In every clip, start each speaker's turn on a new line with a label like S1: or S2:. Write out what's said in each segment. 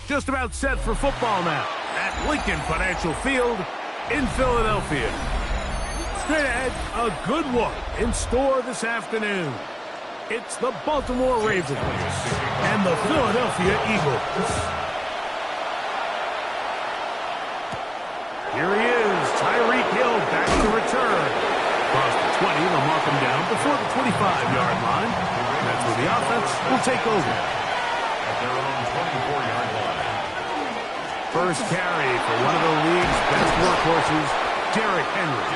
S1: just about set for football now at Lincoln Financial Field in Philadelphia. Straight ahead, a good one in store this afternoon. It's the Baltimore Ravens and the Philadelphia Eagles. Here he is, Tyreek Hill back to return. Across the 20, they'll mark him down before the 25-yard line. And that's where the offense will take over.
S2: At their own 24-yard line.
S1: First carry for one of the league's best workhorses, Derrick Henry.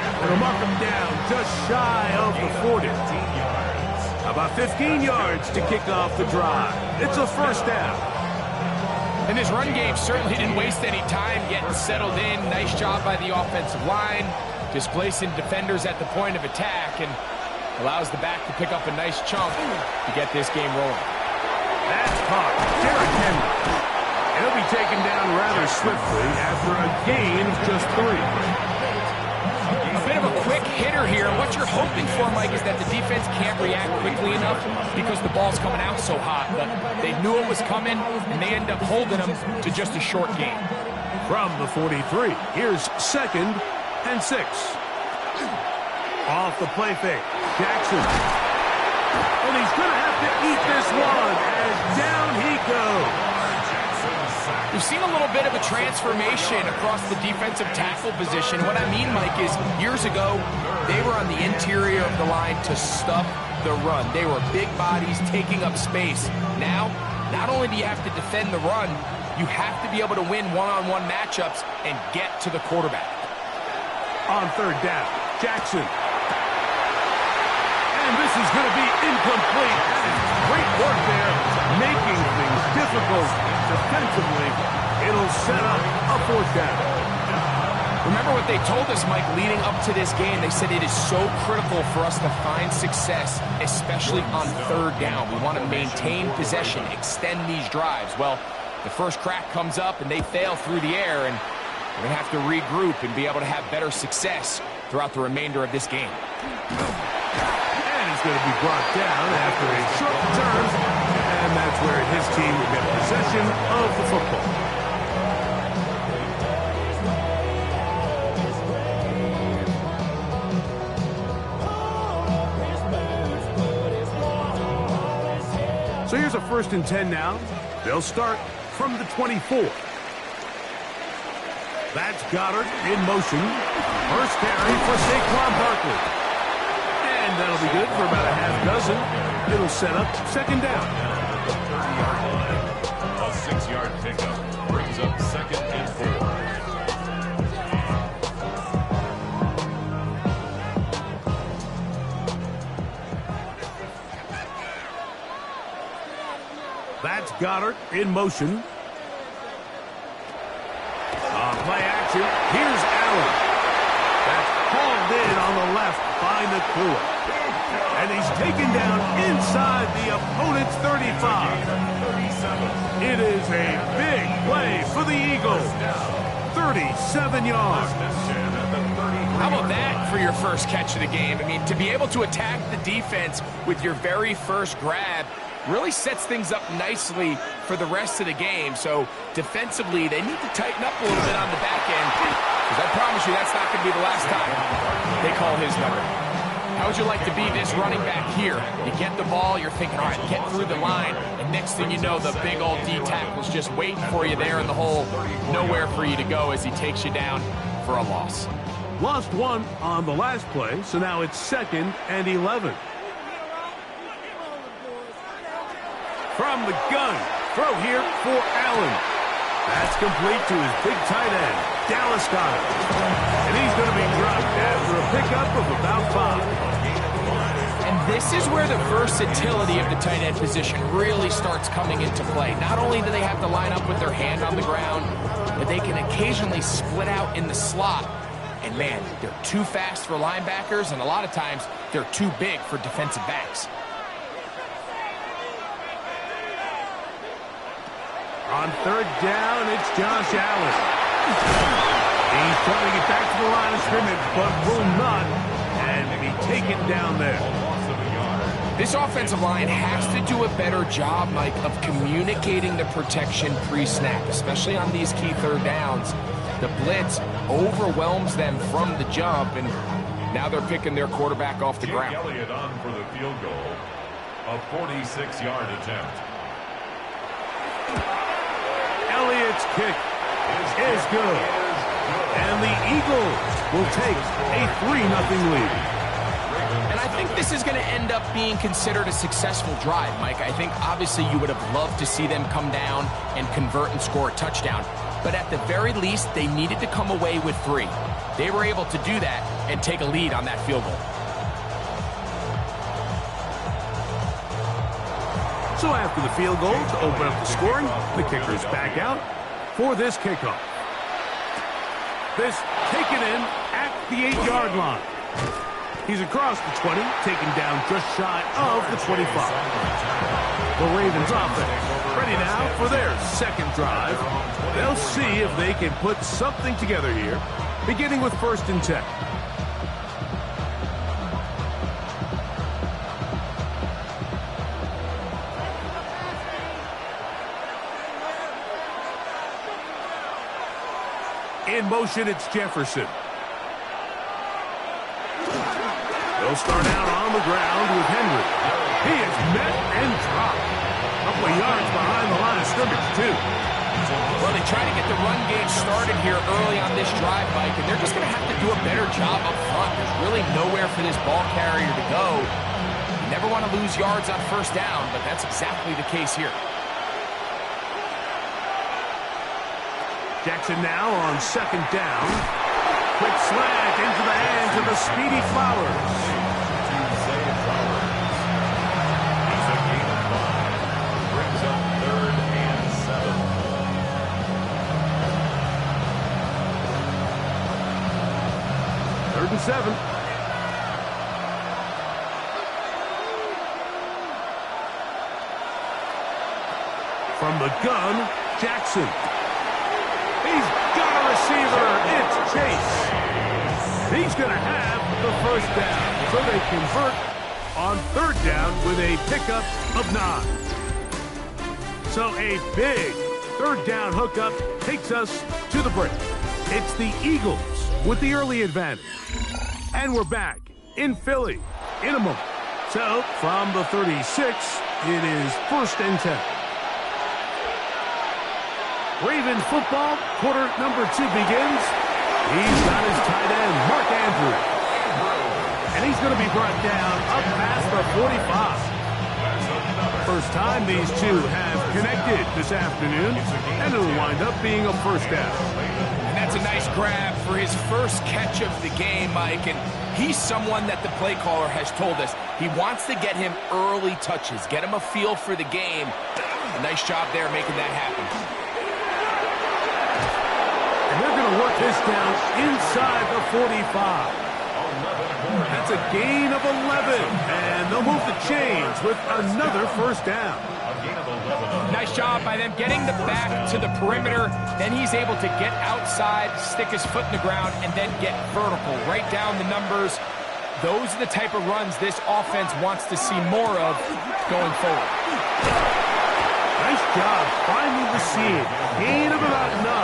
S1: And they'll mark him down just shy of the 40. About 15 yards to kick off the drive. It's a first down.
S3: And this run game certainly didn't waste any time getting settled in. Nice job by the offensive line, displacing defenders at the point of attack, and allows the back to pick up a nice chunk to get this game rolling.
S1: That's caught. Derrick Henry. He'll be taken down rather swiftly after a gain of just 3.
S3: A bit of a quick hitter here. What you're hoping for, Mike, is that the defense can't react quickly enough because the ball's coming out so hot. But they knew it was coming, and they end up holding them to just a short gain.
S1: From the 43, here's 2nd and 6. Off the play fake, Jackson. And he's going to have to eat this one as down he goes.
S3: We've seen a little bit of a transformation across the defensive tackle position. What I mean, Mike, is years ago, they were on the interior of the line to stop the run. They were big bodies taking up space. Now, not only do you have to defend the run, you have to be able to win one-on-one matchups and get to the quarterback.
S1: On 3rd down, Jackson. And this is going to be incomplete. That is great work there, making things difficult defensively. It'll set up a 4th down.
S3: Remember what they told us, Mike, leading up to this game. They said it is so critical for us to find success, especially on 3rd down. We want to maintain possession, extend these drives. Well, the first crack comes up and they fail through the air, and we're going to have to regroup and be able to have better success throughout the remainder of this game.
S1: And he's going to be brought down after a short return, and that's where his team will get possession of the football. So here's a 1st and 10 now. They'll start from the 24. That's Goddard in motion. First carry for Saquon Barkley. And that'll be good for about a half dozen. It'll set up 2nd down.
S2: A 6-yard pickup brings up 2nd and 4.
S1: That's Goddard in motion. Play action. Here's Allen. That's hauled in on the left by Nakua. And he's taken down inside the opponent's 35. It is a big play for the Eagles. 37 yards.
S3: How about that for your first catch of the game? I mean, to be able to attack the defense with your very first grab really sets things up nicely for the rest of the game. So defensively, they need to tighten up a little bit on the back end, because I promise you that's not going to be the last time they call his number. How would you like to be this running back here? You get the ball, you're thinking, all right, get through the line, and next thing you know, the big old D tackle's just waiting for you there in the hole. Nowhere for you to go as he takes you down for a loss.
S1: Lost 1 on the last play, so now it's 2nd and 11. From the gun, throw here for Allen. That's complete to his big tight end, Dallas Goedert. And he's going to be dropped after a pickup of about 5.
S3: And this is where the versatility of the tight end position really starts coming into play. Not only do they have to line up with their hand on the ground, but they can occasionally split out in the slot. And man, they're too fast for linebackers, and a lot of times they're too big for defensive backs.
S1: On 3rd down, it's Josh Allen. He's trying to get back to the line of scrimmage, but will not, and be taken down there.
S3: This offensive line has to do a better job, Mike, of communicating the protection pre-snap, especially on these key third downs. The blitz overwhelms them from the jump, and now they're picking their quarterback off the ground.
S2: Elliott on for the field goal, a 46-yard attempt.
S1: Elliott's kick is good. And the Eagles will take a 3-0 lead.
S3: And I think this is going to end up being considered a successful drive, Mike. I think obviously you would have loved to see them come down and convert and score a touchdown. But at the very least, they needed to come away with 3. They were able to do that and take a lead on that field goal.
S1: So after the field goal to open up the scoring, the kicker's back out for this kickoff. This taken in at the 8-yard line. He's across the 20, taken down just shy of the 25. The Ravens offense ready now for their second drive. They'll see if they can put something together here, beginning with 1st and 10. In motion, it's Jefferson. They'll start out on the ground with Henry. He is met and dropped. A couple of yards behind the line of scrimmage, too.
S3: Well, they try to get the run game started here early on this drive, Mike, and they're just going to have to do a better job up front. There's really nowhere for this ball carrier to go. You never want to lose yards on 1st down, but that's exactly the case here.
S1: Jackson now on 2nd down. Quick slant into the hands of the speedy Flowers.
S2: He's a gain of 5. Brings up 3rd and 7.
S1: 3rd and 7. From the gun, Jackson. He's got a receiver. It's Chase. He's going to have the 1st down. So they convert on 3rd down with a pickup of 9. So a big 3rd down hookup takes us to the break. It's the Eagles with the early advantage. And we're back in Philly in a moment. So from the 36, it is 1st and 10. Raven football, quarter number 2 begins. He's got his tight end, Mark Andrews. And he's going to be brought down up past the 45. First time these two have connected this afternoon, and it'll wind up being a 1st down.
S3: And that's a nice grab for his first catch of the game, Mike. And he's someone that the play caller has told us he wants to get him early touches, get him a feel for the game. A nice job there making that happen.
S1: And they're going to work this down inside the 45. That's a gain of 11. And they'll move the chains with another 1st down.
S3: Nice job by them getting the back to the perimeter. Then he's able to get outside, stick his foot in the ground, and then get vertical. Right down the numbers. Those are the type of runs this offense wants to see more of going forward.
S1: Nice job finding the seam. Gain of about 9.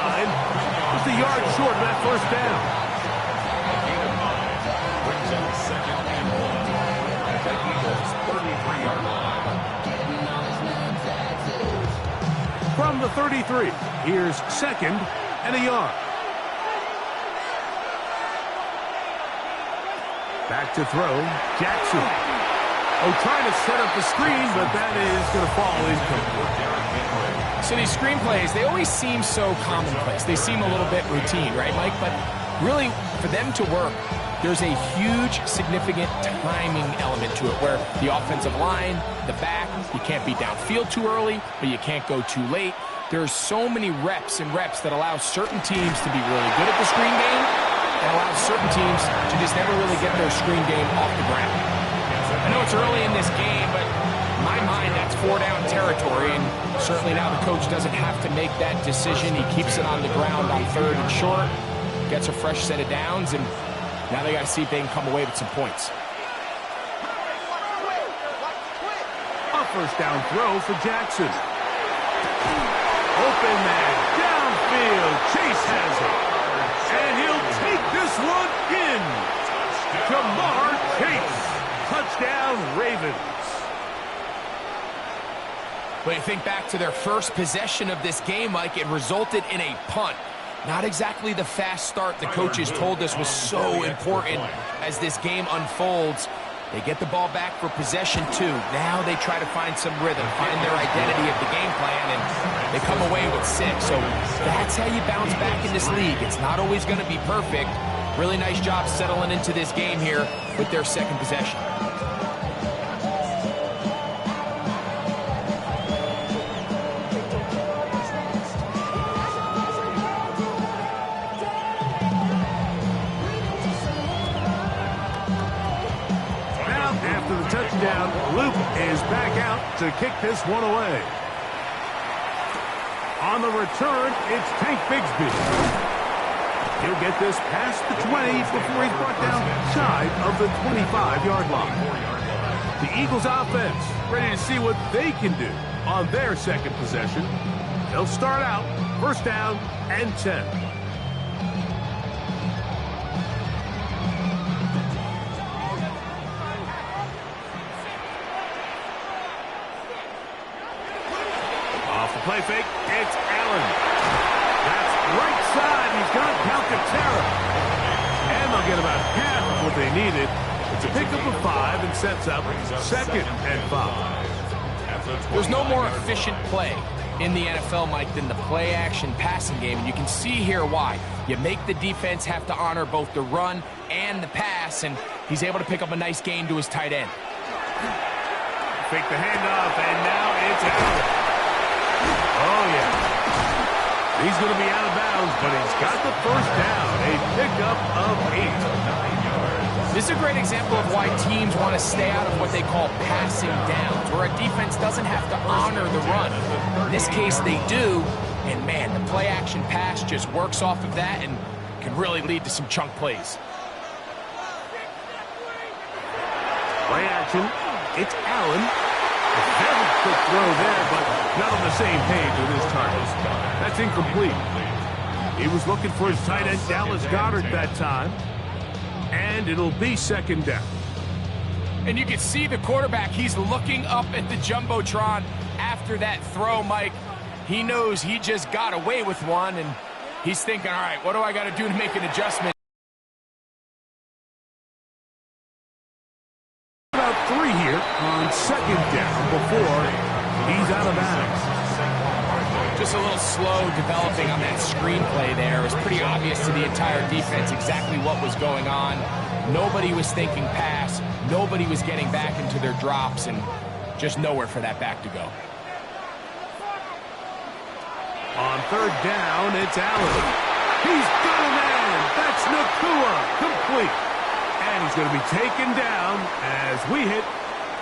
S1: Just a yard short of that 1st down.
S2: Gain of 5. Brings up 2nd and 1. At the Eagles' 33-yard line.
S1: From the 33, here's 2nd and a yard. Back to throw, Jackson. Oh, trying to set up the screen, but that is going to fall incomplete.
S3: So these screen plays, they always seem so commonplace. They seem a little bit routine, right, Mike? But really, for them to work, there's a huge, significant timing element to it where the offensive line, the back, you can't be downfield too early, but you can't go too late. There's so many reps and reps that allow certain teams to be really good at the screen game and allow certain teams to just never really get their screen game off the ground. I know it's early in this game, but in my mind, that's 4-down territory, and certainly now the coach doesn't have to make that decision. He keeps it on the ground on 3rd and short, gets a fresh set of downs, and now they got to see if they can come away with some points.
S1: first down throw for Jackson. Open man, downfield. Chase has it. And he'll take this one in. Ja'Marr Chase. Touchdown, Ravens.
S3: But you think back to their first possession of this game, Mike, it resulted in a punt. Not exactly the fast start the coaches told us was so important as this game unfolds. They get the ball back for possession 2. Now they try to find some rhythm, find their identity of the game plan, and they come away with 6. So that's how you bounce back in this league. It's not always going to be perfect. Really nice job settling into this game here with their second possession.
S1: After the touchdown, Luke is back out to kick this one away. On the return, it's Tank Bigsby. He'll get this past the 20 before he's brought down shy of the 25-yard line. The Eagles offense ready to see what they can do on their second possession. They'll start out first down and 10. Play fake, it's Allen. That's right side. He's got Calcaterra. And they'll get about half of what they needed. It's a pickup of 5 and sets up second and 5.
S3: There's no more efficient play in the NFL, Mike, than the play-action passing game. And you can see here why. You make the defense have to honor both the run and the pass, and he's able to pick up a nice gain to his tight end.
S1: Fake the handoff, and now it's Allen. Oh, yeah. He's going to be out of bounds, but he's got the first down. A pickup of 8.
S3: This is a great example of why teams want to stay out of what they call passing downs, where a defense doesn't have to honor the run. In this case, they do, and, man, the play-action pass just works off of that and can really lead to some chunk plays.
S1: Play action. It's Allen. A very quick throw there, but not on the same page with his targets. That's incomplete. He was looking for his tight end, Dallas Goedert, that time. And it'll be second down.
S3: And you can see the quarterback. He's looking up at the Jumbotron after that throw, Mike. He knows he just got away with one, and he's thinking, all right, what do I got to do to make an adjustment?
S1: About 3 here on second down before he's out of bounds.
S3: Just a little slow developing on that screenplay there. It was pretty obvious to the entire defense exactly what was going on. Nobody was thinking pass. Nobody was getting back into their drops, and just nowhere for that back to go.
S1: On third down, it's Allen. He's got a man. That's Nacua. Complete. And he's going to be taken down as we hit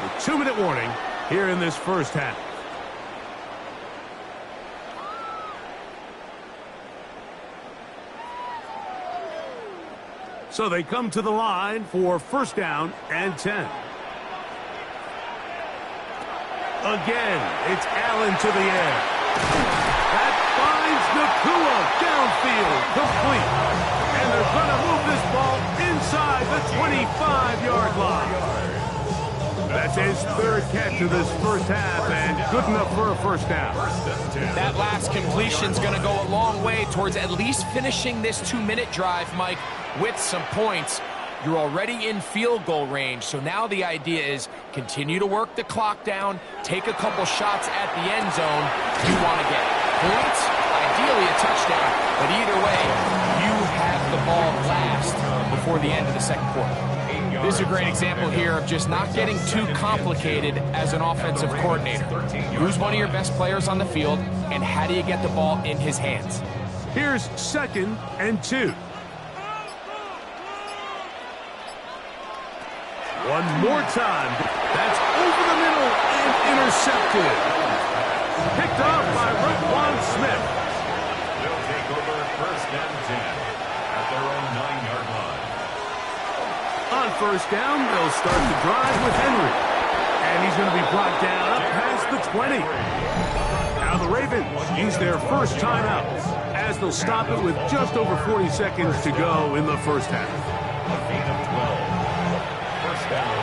S1: the 2-minute warning here in this first half. So they come to the line for first down and 10. Again, it's Allen to the air. That finds Nacua downfield, complete. And they're going to move this ball inside the 25-yard line. That's his third catch of this first half, and good enough for a first down.
S3: That last completion's going to go a long way towards at least finishing this 2-minute drive, Mike, with some points. You're already in field goal range, so now the idea is continue to work the clock down, take a couple shots at the end zone. You want to get points, ideally a touchdown, but either way, you have the ball last before the end of the second quarter. This is a great example here of just not getting too complicated as an offensive coordinator. Who's one of your best players on the field, and how do you get the ball in his hands?
S1: Here's second and 2. One more time. That's over the middle and intercepted. Picked off by Roquan Smith.
S2: They'll take over first and 10 at their own 9-yard line.
S1: On first down, they'll start the drive with Henry. And he's going to be brought down up the 20. Now the Ravens use their first timeout as they'll stop it with just over 40 seconds to go in the first half.
S2: A gain of 12. First down.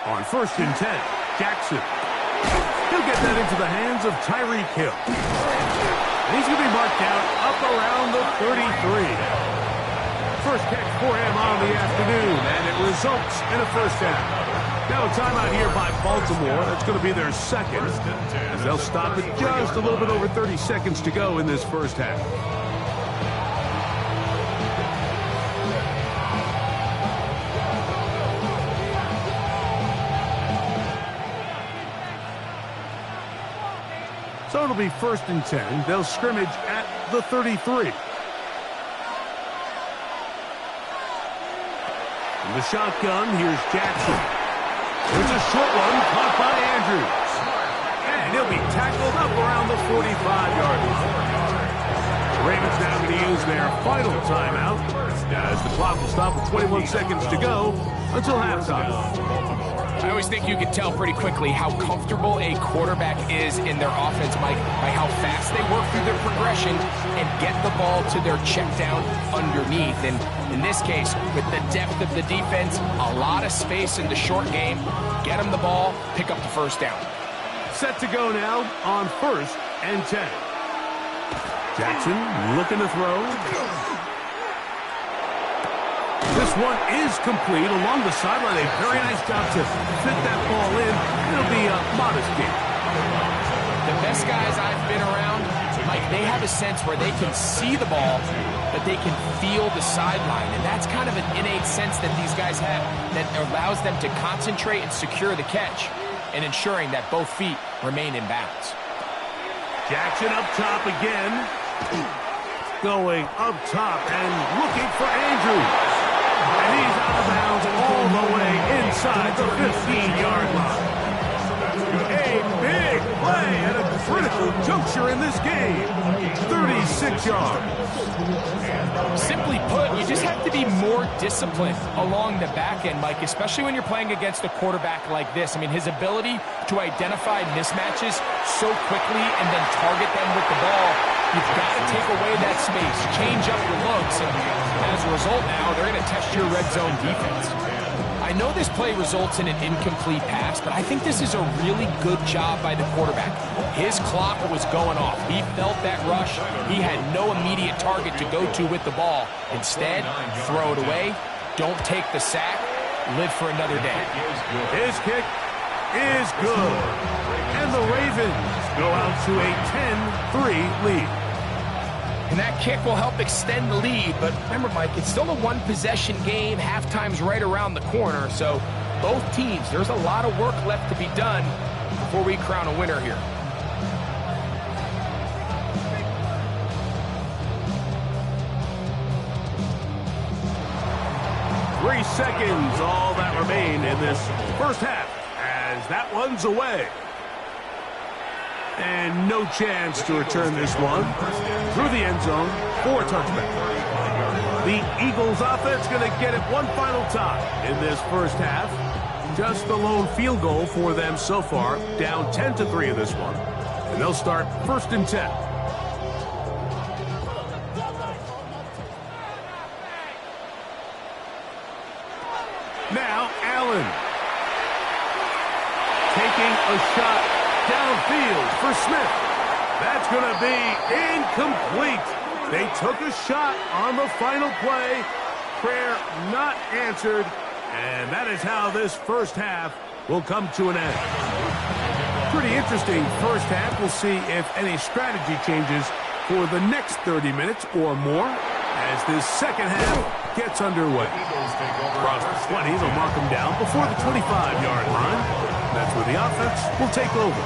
S1: On 1st and 10, Jackson. He'll get that into the hands of Tyreek Hill. And he's going to be marked down up around the 33. First catch for him on the afternoon, and it results in a first down. Now a timeout here by Baltimore. That's going to be their second, as they'll stop it just a little bit over 30 seconds to go in this first half. So it'll be 1st and 10. They'll scrimmage at the 33. In the shotgun, here's Jackson. There's a short one caught by Andrews. And he'll be tackled up around the 45-yard line. The Ravens now going to use their final timeout as the clock will stop with 21 seconds to go until halftime.
S3: I always think you can tell pretty quickly how comfortable a quarterback is in their offense, Mike, by how fast they work through their progression and get the ball to their check down underneath. And in this case, with the depth of the defense, a lot of space in the short game, get them the ball, pick up the first down.
S1: Set to go now on 1st and 10. Jackson looking to throw. This one is complete along the sideline. A very nice job to fit that ball in. It'll be a modest gain.
S3: The best guys I've been around, Mike, they have a sense where they can see the ball, but they can feel the sideline. And that's kind of an innate sense that these guys have that allows them to concentrate and secure the catch and ensuring that both feet remain in bounds.
S1: Jackson up top again. Going up top and looking for Andrews. And he's out of bounds all the way inside the 15-yard line. A big play at a critical juncture in this game. 36 yards.
S3: Simply put, you just have to be more disciplined along the back end, Mike, especially when you're playing against a quarterback like this. I mean, his ability to identify mismatches so quickly and then target them with the ball, you've got to take away that space, change up your looks, and as a result now, they're going to test your red zone defense. I know this play results in an incomplete pass, but I think this is a really good job by the quarterback. His clock was going off. He felt that rush. He had no immediate target to go to with the ball. Instead, throw it away. Don't take the sack. Live for another day.
S1: His kick is good. And the Ravens go out to a 10-3 lead.
S3: And that kick will help extend the lead. But remember, Mike, it's still a one-possession game. Halftime's right around the corner. So both teams, there's a lot of work left to be done before we crown a winner here.
S1: Three seconds, all that remain in this first half, as that one's away. And no chance to return this one through the end zone for a touchback. The Eagles offense going to get it one final time in this first half. Just the lone field goal for them so far, down 10-3 in this one. And they'll start 1st and 10. Now Allen taking a shot downfield for Smith. That's going to be incomplete. They took a shot on the final play. Prayer not answered. And that is how this first half will come to an end. Pretty interesting first half. We'll see if any strategy changes for the next 30 minutes or more as this second half gets underway. Across the 20, they'll mark them down before the 25-yard line. That's where the offense will take over.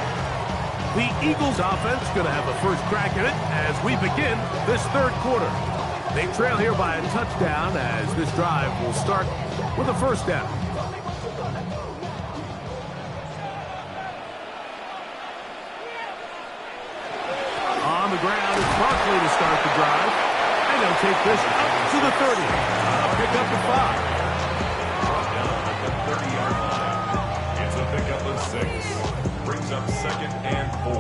S1: The Eagles offense going to have the first crack at it as we begin this third quarter. They trail here by a touchdown as this drive will start with a first down. the ground. It's Barkley to start the drive. And they'll take this up to the 30. Pick up the 5.
S2: Down at the 30-yard line. It's a pickup of 6. Brings up 2nd and 4.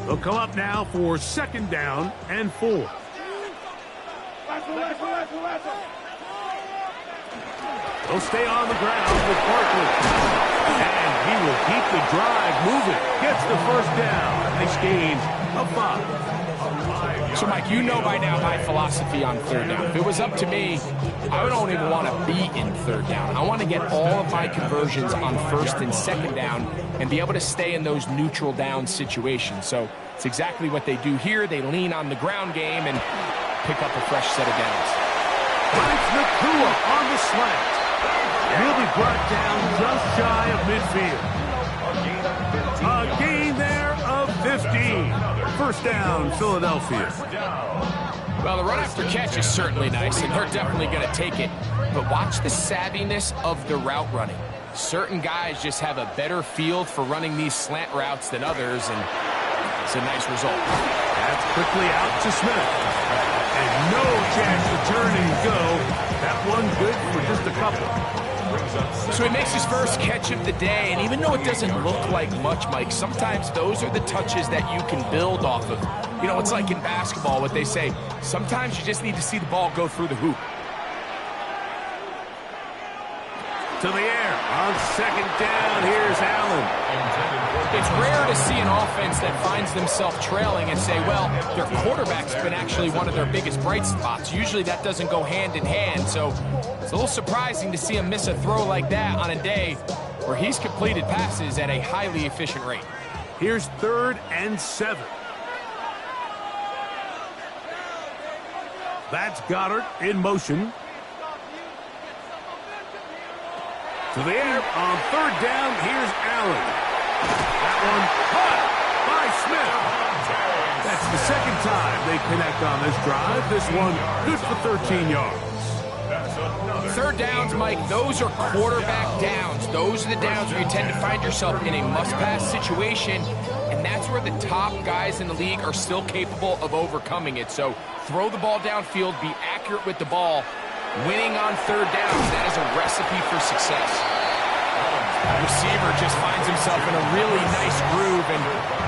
S1: They'll come up now for 2nd down and 4. They'll stay on the ground with Barkley. And he will keep the drive moving. Gets the 1st down. Nice gain of 5.
S3: So, Mike, you know by now my philosophy on 3rd down. If it was up to me, I don't even want to be in 3rd down. I want to get all of my conversions on 1st and 2nd down and be able to stay in those neutral down situations. So it's exactly what they do here. They lean on the ground game and pick up a fresh set of downs.
S1: Finds Nakua on the slant. And he'll be brought down just shy of midfield. A gain there of 15. 1st down, Philadelphia.
S3: Well, the run after catch is certainly nice, and they're definitely going to take it. But watch the savviness of the route running. Certain guys just have a better field for running these slant routes than others, and it's a nice result.
S1: That's quickly out to Smith. And no chance to turn and go. That one good for just a couple.
S3: So he makes his first catch of the day, and even though it doesn't look like much, Mike, sometimes those are the touches that you can build off of. You know, it's like in basketball, what they say, sometimes you just need to see the ball go through the hoop.
S1: To the air. On 2nd down, here's Allen.
S3: It's rare to see an offense that finds themselves trailing and say, well, their quarterback's been actually one of their biggest bright spots. Usually that doesn't go hand in hand, so it's a little surprising to see him miss a throw like that on a day where he's completed passes at a highly efficient rate.
S1: Here's 3rd and 7. That's Goddard in motion. To the air on 3rd down, here's Allen. That one caught by Smith. That's the 2nd time they connect on this drive. This one good for 13 yards.
S3: 3rd downs, Mike, those are quarterback downs. Those are the downs where you tend to find yourself in a must-pass situation, and that's where the top guys in the league are still capable of overcoming it. So throw the ball downfield, be accurate with the ball. Winning on 3rd downs, that is a recipe for success. The receiver just finds himself in a really nice groove, and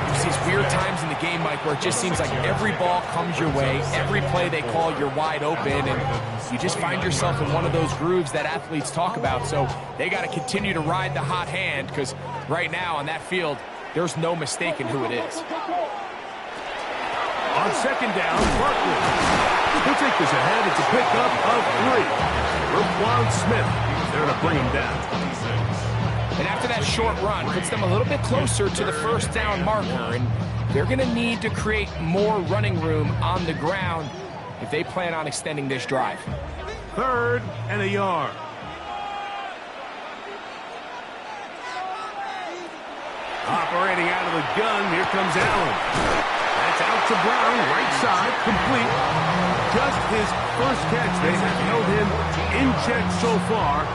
S3: there's these weird times in the game, Mike, where it just seems like every ball comes your way, every play they call, you're wide open, and you just find yourself in one of those grooves that athletes talk about. So they got to continue to ride the hot hand, because right now on that field, there's no mistaking who it is.
S1: On 2nd down, Barkley. He'll take this ahead. It's a pickup of 3. Roquan Smith there to bring him down.
S3: And after that short run, puts them a little bit closer to the 1st down marker, and they're going to need to create more running room on the ground if they plan on extending this drive.
S1: 3rd and a yard. Operating out of the gun, here comes Allen. That's out to Brown, right side, complete. Just his 1st catch. They have held him in check so far.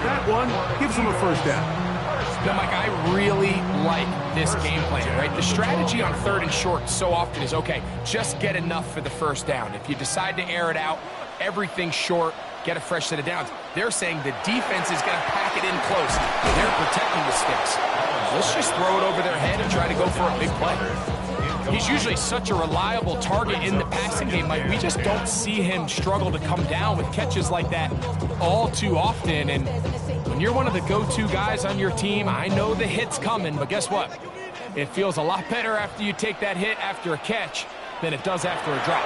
S1: That one gives him a 1st down.
S3: Now, Mike, I really like this game plan, right? The strategy on 3rd and short so often is, okay, just get enough for the 1st down. If you decide to air it out, everything short, get a fresh set of downs. They're saying the defense is going to pack it in close. They're protecting the sticks. Let's just throw it over their head and try to go for a big play. He's usually such a reliable target in the passing game. Like, we just don't see him struggle to come down with catches like that all too often. And when you're one of the go-to guys on your team, I know the hit's coming, but guess what? It feels a lot better after you take that hit after a catch than it does after a drop.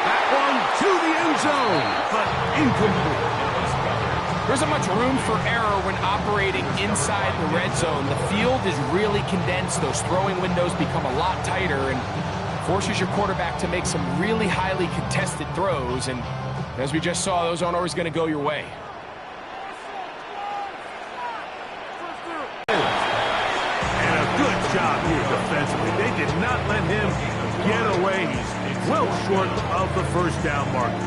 S1: That one to the end zone, but incomplete.
S3: There isn't much room for error when operating inside the red zone. The field is really condensed. Those throwing windows become a lot tighter and forces your quarterback to make some really highly contested throws. And as we just saw, those aren't always going to go your way.
S1: And a good job here defensively. They did not let him get away. He's well short of the 1st down marker.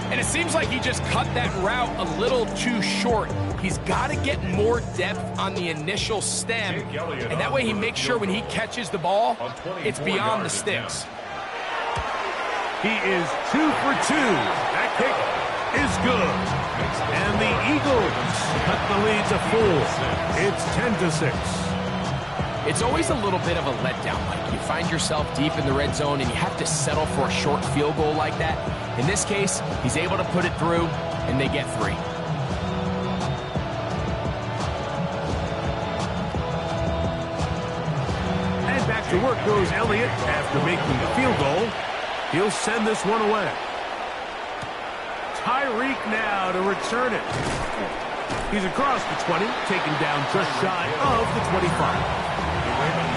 S3: And it seems like he just cut that route a little too short. He's got to get more depth on the initial stem, and that way he makes sure when he catches the ball, it's beyond the sticks.
S1: He is 2 for 2. That kick is good. And the Eagles cut the lead to 4. It's 10-6.
S3: It's always a little bit of a letdown, Mike. You find yourself deep in the red zone and you have to settle for a short field goal like that. In this case, he's able to put it through, and they get 3.
S1: And back to work goes Elliott after making the field goal. He'll send this one away. Tyreek now to return it. He's across the 20, taken down just shy of the 25.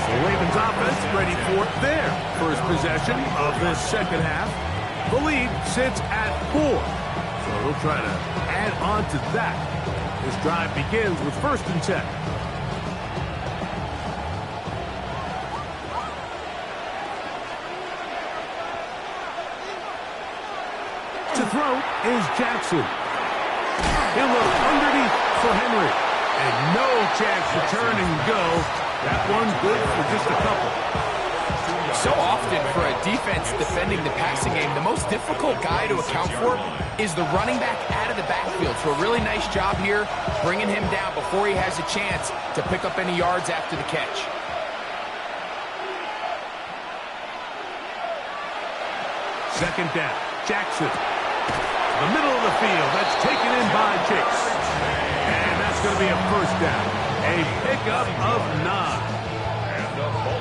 S1: The Ravens offense ready for their first possession of this second half. The lead sits at 4. So they'll try to add on to that. This drive begins with 1st and 10. To throw is Jackson. He'll look underneath for Henry. And no chance to turn and go. That one's good for just a couple.
S3: So often for a defense defending the passing game, the most difficult guy to account for is the running back out of the backfield. So a really nice job here bringing him down before he has a chance to pick up any yards after the catch.
S1: Second down, Jackson. The middle of the field, that's taken in by Chase. And that's going to be a first down. A pickup of 9.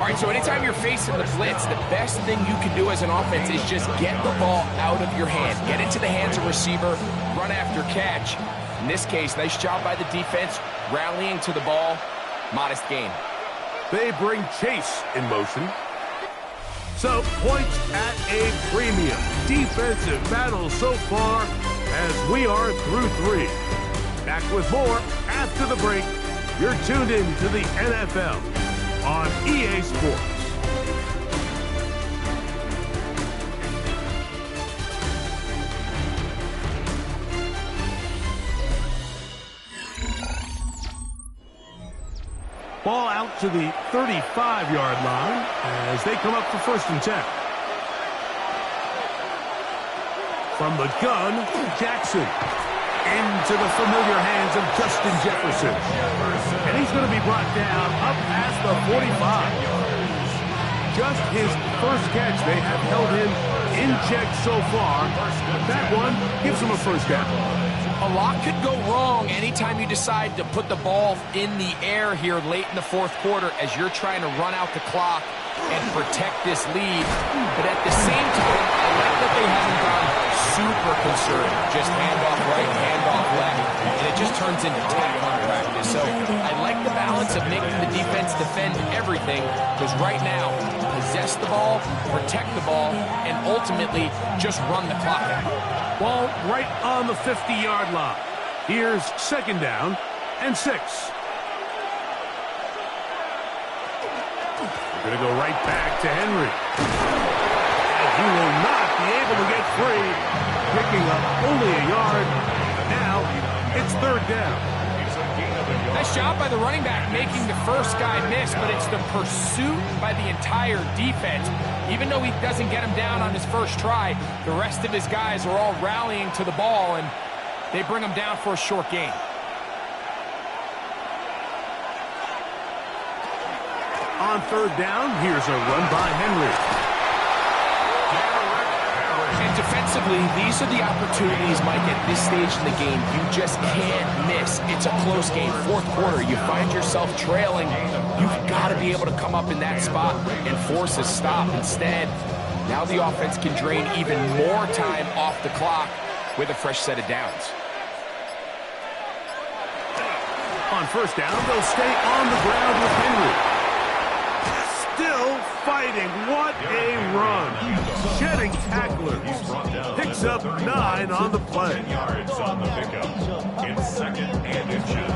S3: All right, so anytime you're facing the blitz, the best thing you can do as an offense is just get the ball out of your hand. Get into the hands of receiver, run after catch. In this case, nice job by the defense, rallying to the ball. Modest gain.
S1: They bring Chase in motion. So, points at a premium. Defensive battle so far as we are through 3. Back with more after the break. You're tuned in to the NFL on EA Sports. Ball out to the 35-yard line as they come up for 1st and 10. From the gun, Jackson. Into the familiar hands of Justin Jefferson. And he's going to be brought down up past the 45. Just his first catch. They have held him in check so far. That one gives him a first down.
S3: A lot could go wrong anytime you decide to put the ball in the air here late in the 4th quarter as you're trying to run out the clock and protect this lead. But at the same time, I like that they haven't gone super conservative. Just handoff right, handoff left, and it just turns into tackle practice. So I like the balance of making the defense defend everything, because right now, possess the ball, protect the ball, and ultimately just run the clock out.
S1: Ball right on the 50-yard line. Here's 2nd down and 6. We're going to go right back to Henry. And he will not be able to get free, picking up only a yard. Now it's 3rd down.
S3: Nice job by the running back making the first guy miss, but it's the pursuit by the entire defense. Even though he doesn't get him down on his first try, the rest of his guys are all rallying to the ball, and they bring him down for a short gain.
S1: On 3rd down, here's a run by Henry.
S3: And defensively, these are the opportunities, Mike, at this stage in the game you just can't miss. It's a close game. 4th quarter, you find yourself trailing. You've got to be able to come up in that spot and force a stop. Instead, now the offense can drain even more time off the clock with a fresh set of downs.
S1: On 1st down, they'll stay on the ground with Henry. Still fighting. What a run. Shedding tacklers. Picks up 9 on the play.
S2: Yards on the pickup. In 2nd and inches.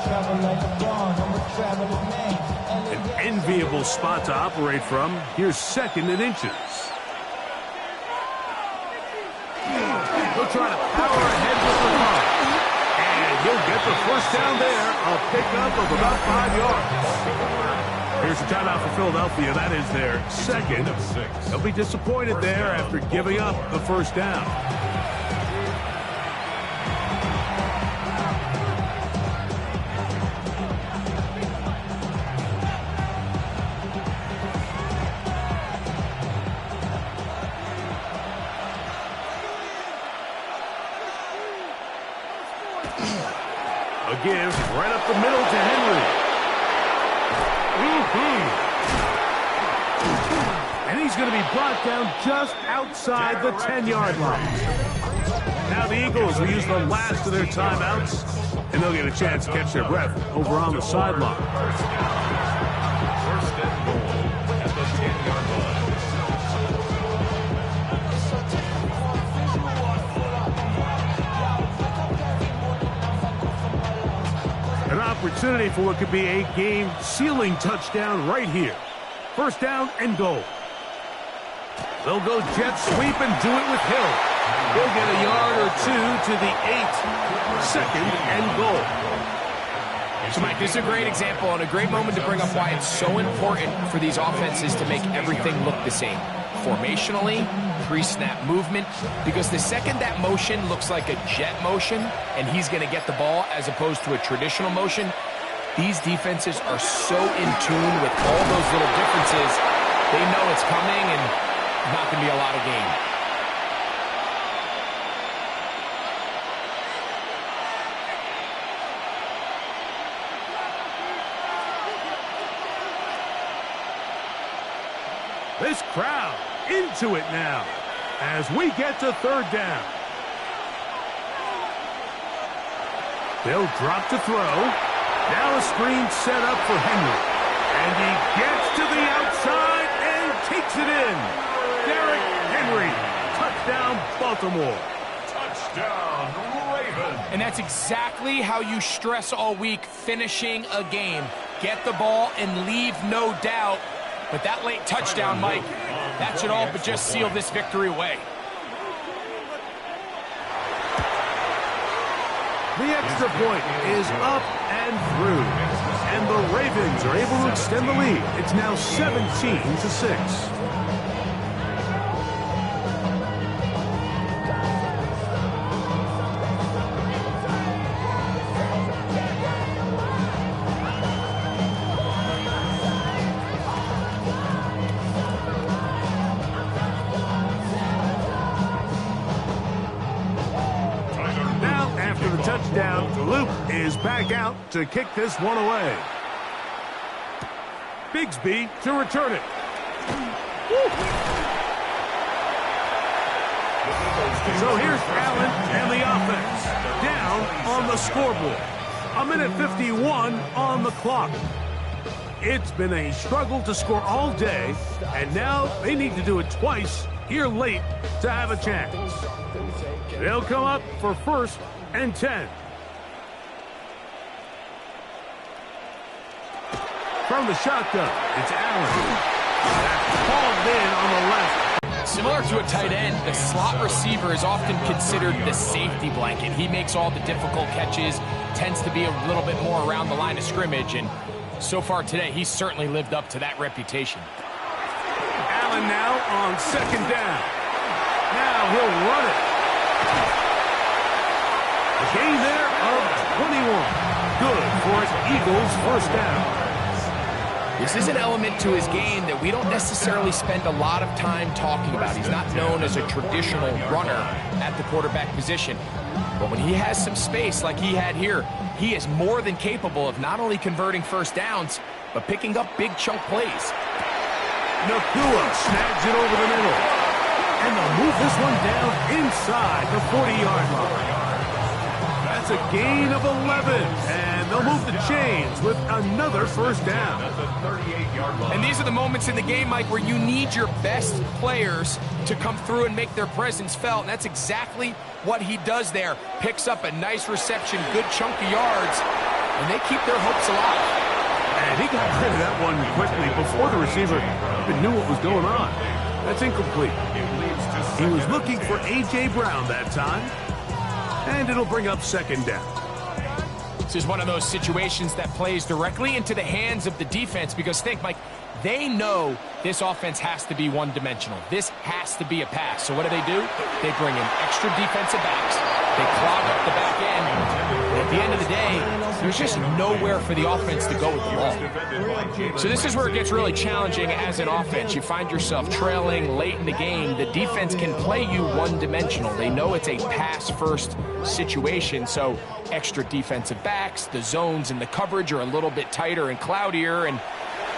S4: Travel like a
S1: spot to operate from. Here's 2nd and inches. He'll try to power ahead with the ball. And he'll get the first down there. A pickup of about 5 yards. Here's the timeout for Philadelphia. That is their 2nd. They'll be disappointed there after giving up the first down. A give right up the middle to Henry. And he's going to be brought down just outside the 10-yard line. Now the Eagles will use the last of their timeouts, and they'll get a chance to catch their breath over on the sideline.
S2: First and goal at the 10-yard line.
S1: An opportunity for what could be a game-sealing touchdown right here. First down and goal. They'll go jet sweep and do it with Hill. He'll get a yard or 2 to the 8. 2nd and goal.
S3: So, Mike, this is a great example and a great moment to bring up why it's so important for these offenses to make everything look the same. Formationally, pre-snap movement, because the second that motion looks like a jet motion and he's going to get the ball as opposed to a traditional motion, these defenses are so in tune with all those little differences, they know it's coming and not going to be a lot of gain.
S1: This crowd into it now as we get to 3rd down. They'll drop to throw. Now a screen set up for Henry. And he gets to the outside and takes it in. Derrick Henry. Touchdown, Baltimore.
S2: Touchdown, Ravens.
S3: And that's exactly how you stress all week, finishing a game. Get the ball and leave no doubt. But that late touchdown, Mike, that should all but just seal this victory away.
S1: The extra point is up and through. And the Ravens are able to extend the lead. It's now 17-6. Touchdown. Luke is back out to kick this one away. Bigsby to return it. So here's Allen and the offense. Down on the scoreboard. 1:51 on the clock. It's been a struggle to score all day, and now they need to do it twice here late to have a chance. They'll come up for 1st and 10. From the shotgun, it's Allen. That's hauled in on the left.
S3: Similar to a tight end, the slot receiver is often considered the safety blanket. He makes all the difficult catches, tends to be a little bit more around the line of scrimmage, and so far today, he's certainly lived up to that reputation.
S1: Allen now on 2nd down. Now he'll run it. A gain there of 21. Good for an Eagles first down.
S3: This is an element to his game that we don't necessarily spend a lot of time talking about. He's not known as a traditional runner at the quarterback position. But when he has some space like he had here, he is more than capable of not only converting first downs, but picking up big chunk plays.
S1: Nakua snags it over the middle. And they'll move this one down inside the 40-yard line. That's a gain of 11. And they'll move the chains with another first down.
S3: And these are the moments in the game, Mike, where you need your best players to come through and make their presence felt. And that's exactly what he does there. Picks up a nice reception, good chunk of yards, and they keep their hopes alive.
S1: And And he got rid of that one quickly before the receiver even knew what was going on. That's incomplete. He was looking for A.J. Brown that time. And it'll bring up second down.
S3: This is one of those situations that plays directly into the hands of the defense because think, Mike, they know this offense has to be one-dimensional. This has to be a pass. So what do? They bring in extra defensive backs. They clog up the back end. And at the end of the day, there's just nowhere for the offense to go with the ball. So this is where it gets really challenging as an offense. You find yourself trailing late in the game. The defense can play you one-dimensional. They know it's a pass-first situation, so extra defensive backs, the zones and the coverage are a little bit tighter and cloudier, and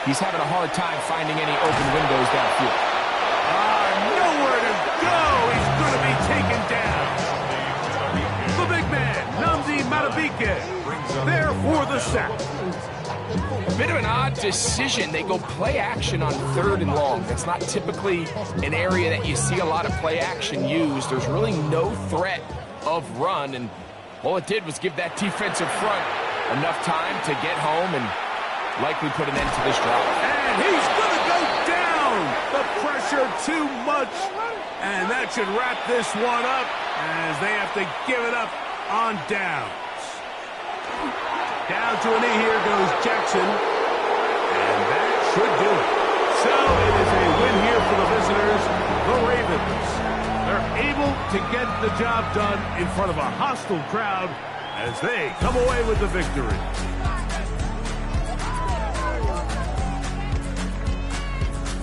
S3: he's having a hard time finding any open windows downfield.
S1: Nowhere to go. He's going to be taken down. The big man, Nnamdi Madubuike, there for the sack.
S3: A bit of an odd decision. They go play action on 3rd and long. That's not typically an area that you see a lot of play action used. There's really no threat of run, and all it did was give that defensive front enough time to get home and likely put an end to this drive.
S1: And he's going to go down. The pressure too much. And that should wrap this one up as they have to give it up on downs. Down to a knee here goes Jackson. And that should do it. So it is a win here for the visitors, the Ravens. They're able to get the job done in front of a hostile crowd as they come away with the victory.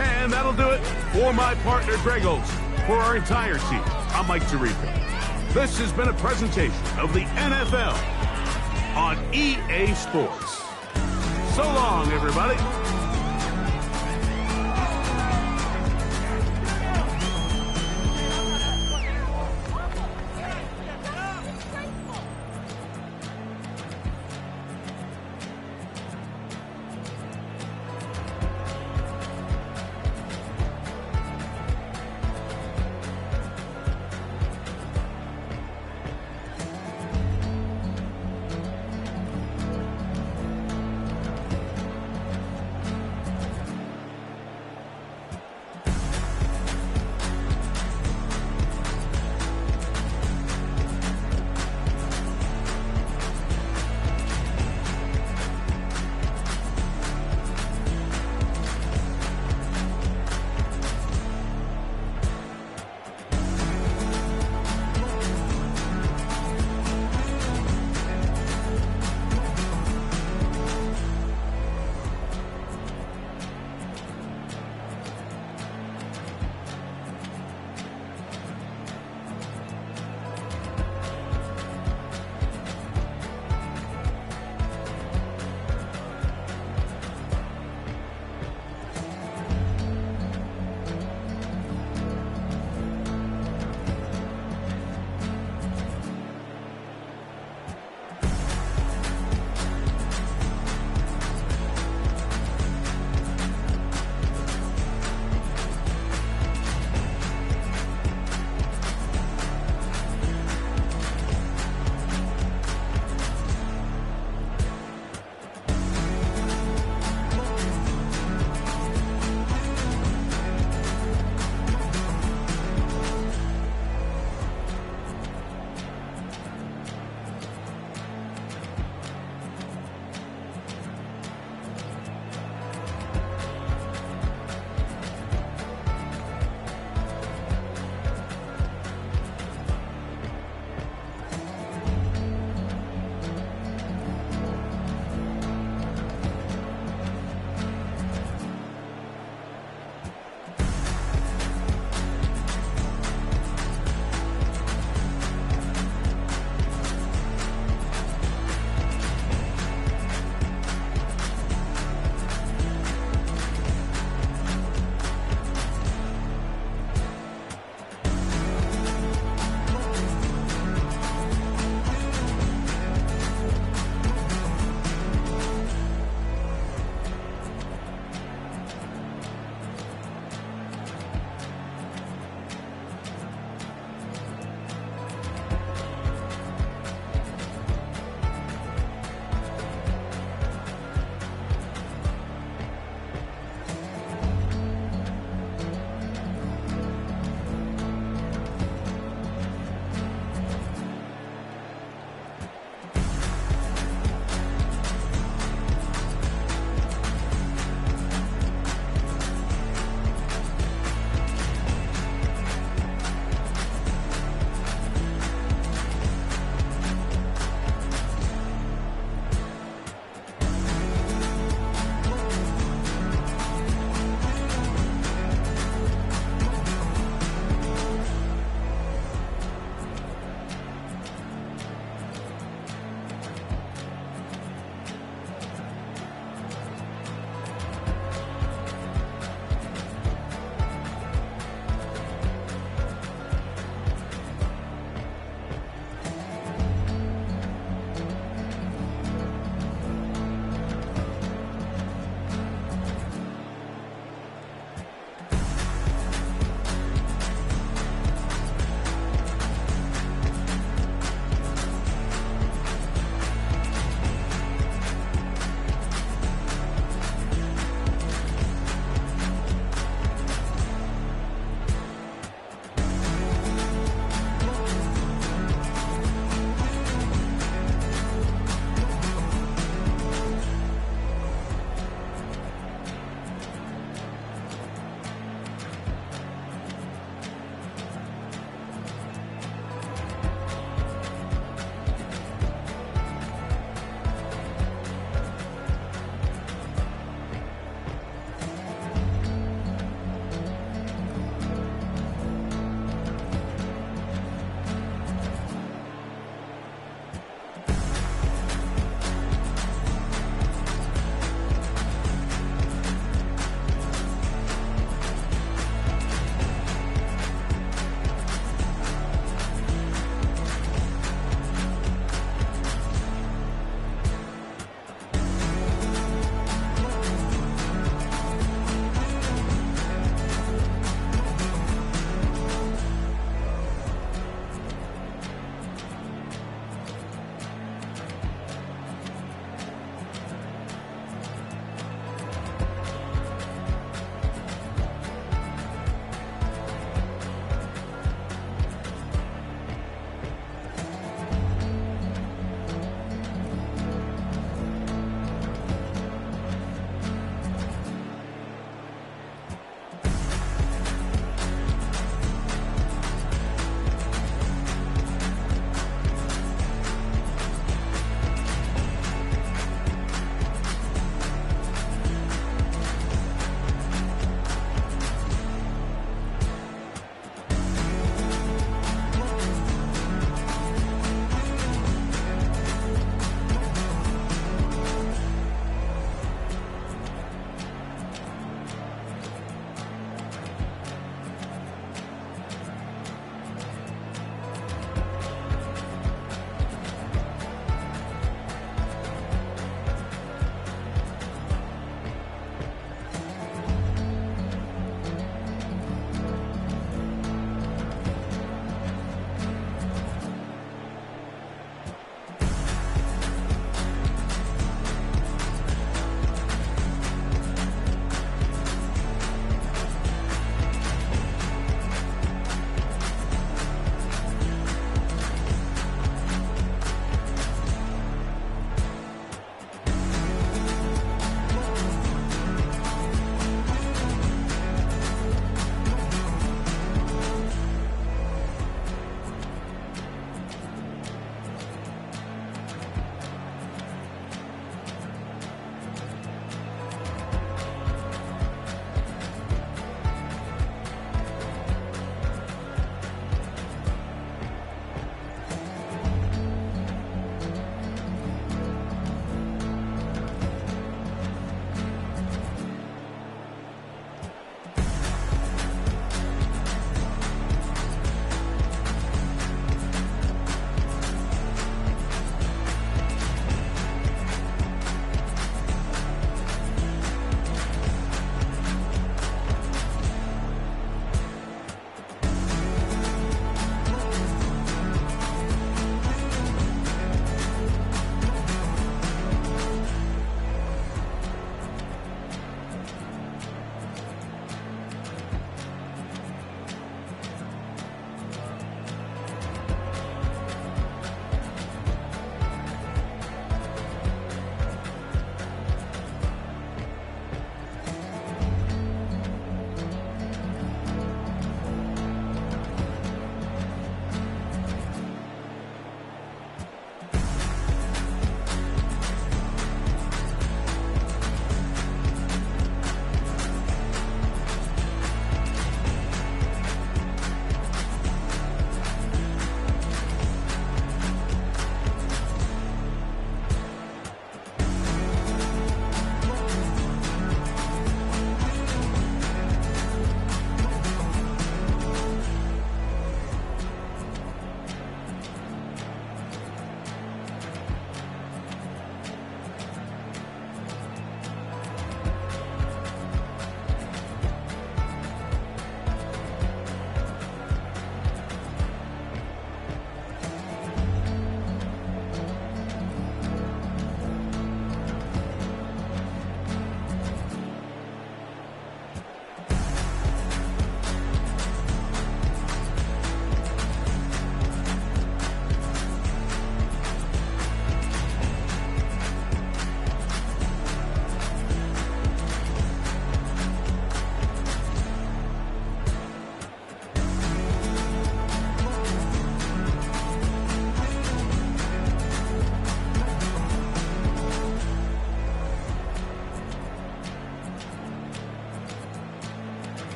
S1: And that'll do it for my partner, Greg Olsen. For our entire team, I'm Mike Tirico. This has been a presentation of the NFL on EA Sports. So long, everybody.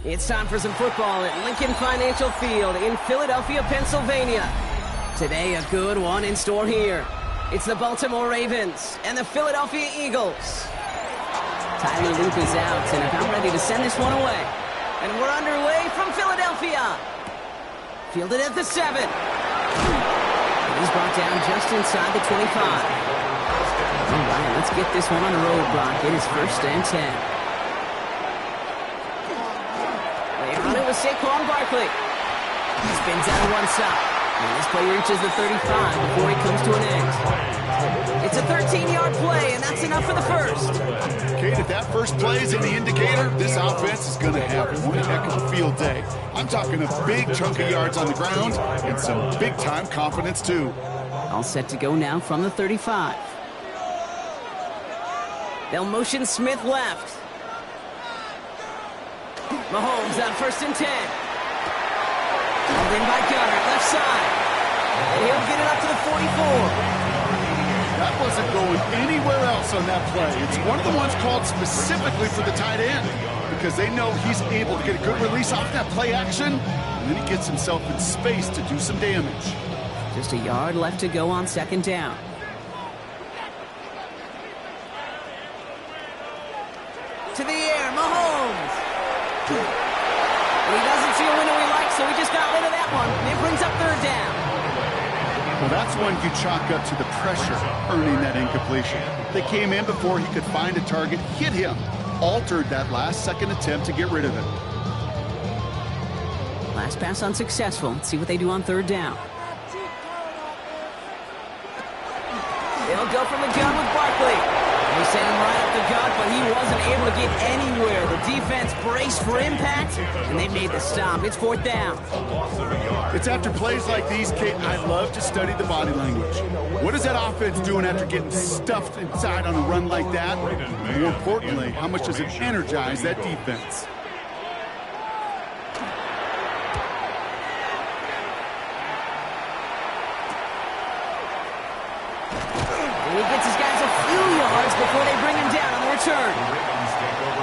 S4: It's time for some football at Lincoln Financial Field in Philadelphia, Pennsylvania. Today, a good one in store here. It's the Baltimore Ravens and the Philadelphia Eagles. Tyree Loop is out, and about ready to send this one away. And we're underway from Philadelphia. Fielded at the 7. And he's brought down just inside the 25. All right, let's get this one on the roadblock. It is 1st and 10. They run it with Saquon Barkley. He spins out of one side. And this play reaches the 35 before he comes to an end. It's a 13-yard play, and that's enough for the first.
S5: Kate, if that first play is any indicator, this offense is going to have one heck of a field day. I'm talking a big chunk of yards on the ground and some big-time confidence, too.
S4: All set to go now from the 35. They'll motion Smith left. Mahomes on 1st and 10. Called in by Gunner, left side. And he'll get it up to the 44.
S5: That wasn't going anywhere else on that play. It's one of the ones called specifically for the tight end because they know he's able to get a good release off that play action, and then he gets himself in space to do some damage.
S4: Just a yard left to go on 2nd down. To the air, Mahomes. And he doesn't see a window he likes, so he just got rid of that one. And it brings up 3rd down.
S5: Well, that's one you chalk up to the pressure earning that incompletion. They came in before he could find a target, hit him, altered that last-second attempt to get rid of it.
S4: Last pass unsuccessful. Let's see what they do on 3rd down. They'll go from the gun with Barkley. They sent him right up the gut, but he wasn't able to get anywhere. The defense braced for impact, and they made the stop. It's 4th down.
S5: It's after plays like these, Kate, I love to study the body language. What is that offense doing after getting stuffed inside on a run like that? And more importantly, how much does it energize that defense?
S4: And he gets his guys a few yards before they bring him down on the return.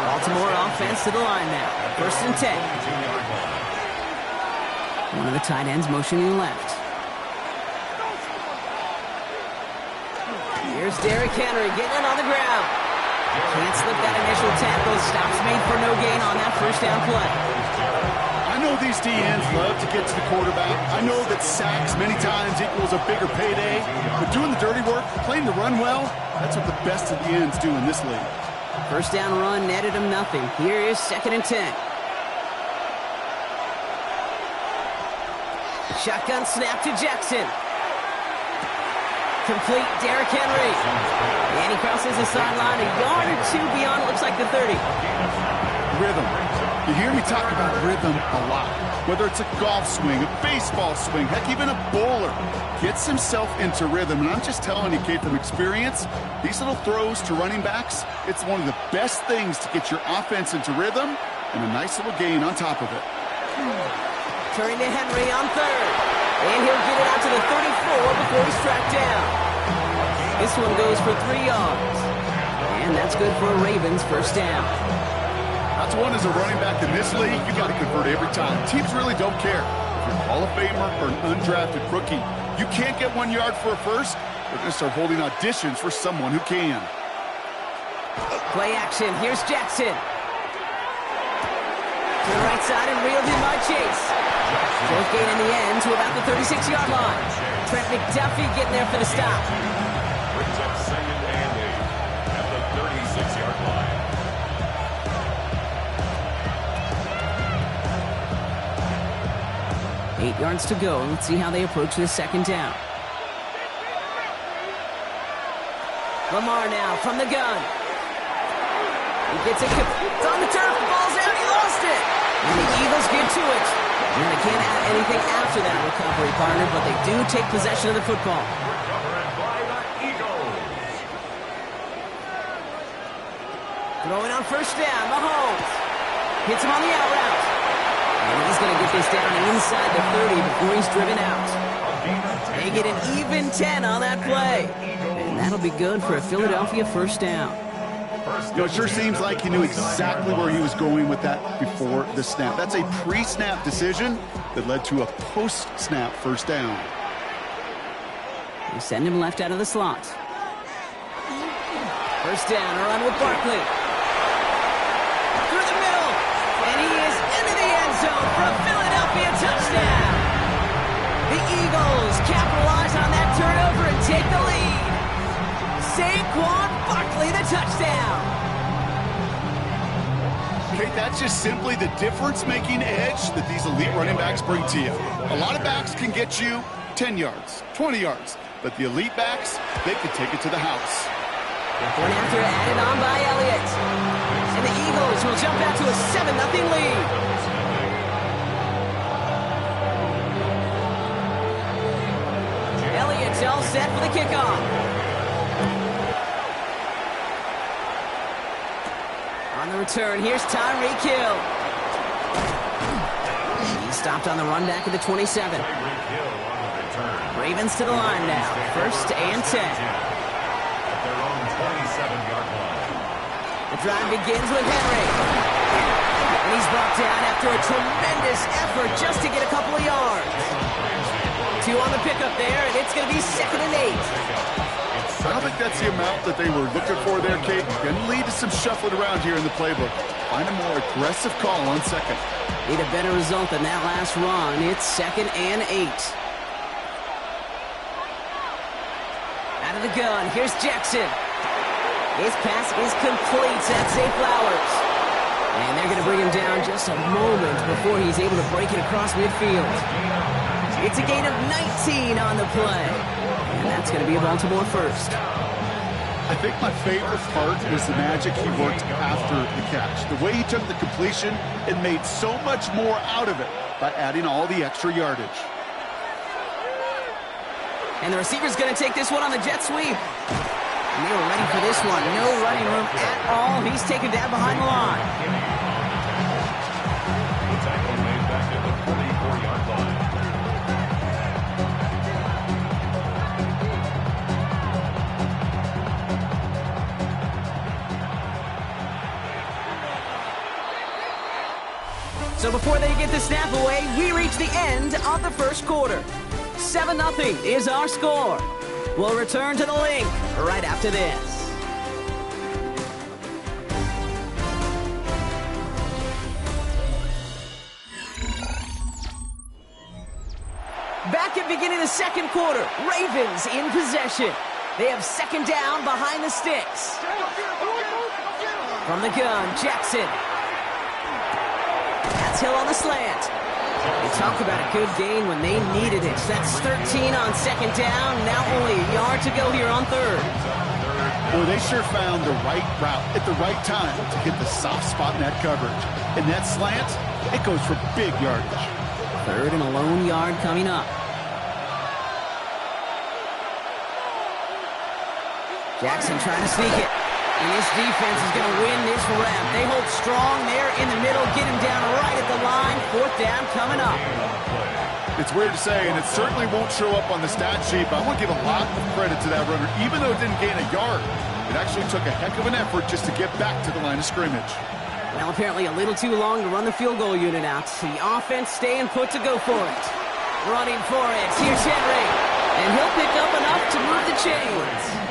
S4: Baltimore offense to the line now. 1st and 10. One of the tight ends motioning left. Here's Derrick Henry getting it on the ground. Can't slip that initial tackle. Stops made for no gain on that 1st down play.
S5: I know these DNs love to get to the quarterback. I know that sacks many times equals a bigger payday. But doing the dirty work, playing to run well, that's what the best of the ends do in this league.
S4: 1st down run netted him nothing. Here is 2nd and 10. Shotgun snap to Jackson. Complete, Derrick Henry. And he crosses the sideline a yard or 2 beyond, it looks like the 30.
S5: Rhythm. You hear me talk about rhythm a lot. Whether it's a golf swing, a baseball swing, heck, even a bowler gets himself into rhythm. And I'm just telling you, Kate, from experience, these little throws to running backs, it's one of the best things to get your offense into rhythm and a nice little gain on top of it.
S4: Turning to Henry on 3rd. And he'll get it out to the 34 before he's tracked down. This one goes for 3 yards. And that's good for a Ravens 1st down.
S5: That's one as a running back in this league, you got to convert every time. Teams really don't care. If you're a Hall of Famer or an undrafted rookie, you can't get 1 yard for a first. They're going to start holding auditions for someone who can.
S4: Play action. Here's Jackson. To the right side and reeled in by Chase. Short gain in the end to about the 36-yard line. Trent McDuffie getting there for the stop.
S2: Brings up 2nd and 8 at the 36-yard line.
S4: Eight yards to go. Let's see how they approach this 2nd down. Lamar now from the gun. He gets it. It's on the turf. The ball's out. He lost it. And the Eagles get to it. And they can't add anything after that recovery, partner, but they do take possession of the football. Throwing on 1st down. Mahomes hits him on the out route. And he's going to get this down inside the 30 before he's driven out. They get an even 10 on that play. And that'll be good for a Philadelphia 1st down.
S5: You know, it sure seems like he knew exactly where he was going with that before the snap. That's a pre-snap decision that led to a post-snap 1st down.
S4: They send him left out of the slot. 1st down, a run with Barkley. Through the middle. And he is into the end zone for a Philadelphia touchdown. The Eagles capitalize on that turnover and take the lead. Saquon Barkley, the touchdown.
S5: Okay, that's just simply the difference-making edge that these elite running backs bring to you. A lot of backs can get you 10 yards, 20 yards, but the elite backs, they can take it to the house.
S4: One after added on by Elliott. And the Eagles will jump out to a 7-0 lead. Elliott's all set for the kickoff. On the return, here's Tyreek Hill. He stopped on the run back at the 27. Ravens to the line now. 1st and 10. The drive begins with Henry. And he's brought down after a tremendous effort just to get a couple of yards. 2 on the pickup there, and it's going to be 2nd and 8.
S5: I don't think that's the amount that they were looking for there, Kate. Going to lead to some shuffling around here in the playbook. Find a more aggressive call on 2nd.
S4: Need a better result than that last run. It's 2nd and 8. Out of the gun, here's Jackson. His pass is complete. That's Zay Flowers. And they're going to bring him down just a moment before he's able to break it across midfield. It's a gain of 19 on the play. And that's going to be a Baltimore first.
S5: I think my favorite part was the magic he worked after the catch. The way he took the completion and made so much more out of it by adding all the extra yardage.
S4: And the receiver's going to take this one on the jet sweep. And they were ready for this one. No running room at all. He's taken down behind the line.
S2: The tackle made back at the 44-yard line.
S4: So before they get the snap away, we reach the end of the first quarter. 7-0 is our score. We'll return to the link right after this. Back at beginning of the second quarter, Ravens in possession. They have 2nd down behind the sticks. From the gun, Jackson. That's Hill on the slant. They talk about a good game when they needed it. That's 13 on 2nd down. Now only a yard to go here on 3rd.
S5: Boy, they sure found the right route at the right time to hit the soft spot in that coverage. And that slant, it goes for big yardage.
S4: 3rd and a lone yard coming up. Jackson trying to sneak it. And this defense is going to win this rep. They hold strong there in the middle, get him down right at the line. 4th down coming up.
S5: It's weird to say, and it certainly won't show up on the stat sheet, but I want to give a lot of credit to that runner. Even though it didn't gain a yard, it actually took a heck of an effort just to get back to the line of scrimmage.
S4: Well, apparently a little too long to run the field goal unit out. The offense staying put to go for it. Running for it. Here's Henry. And he'll pick up enough to move the chains.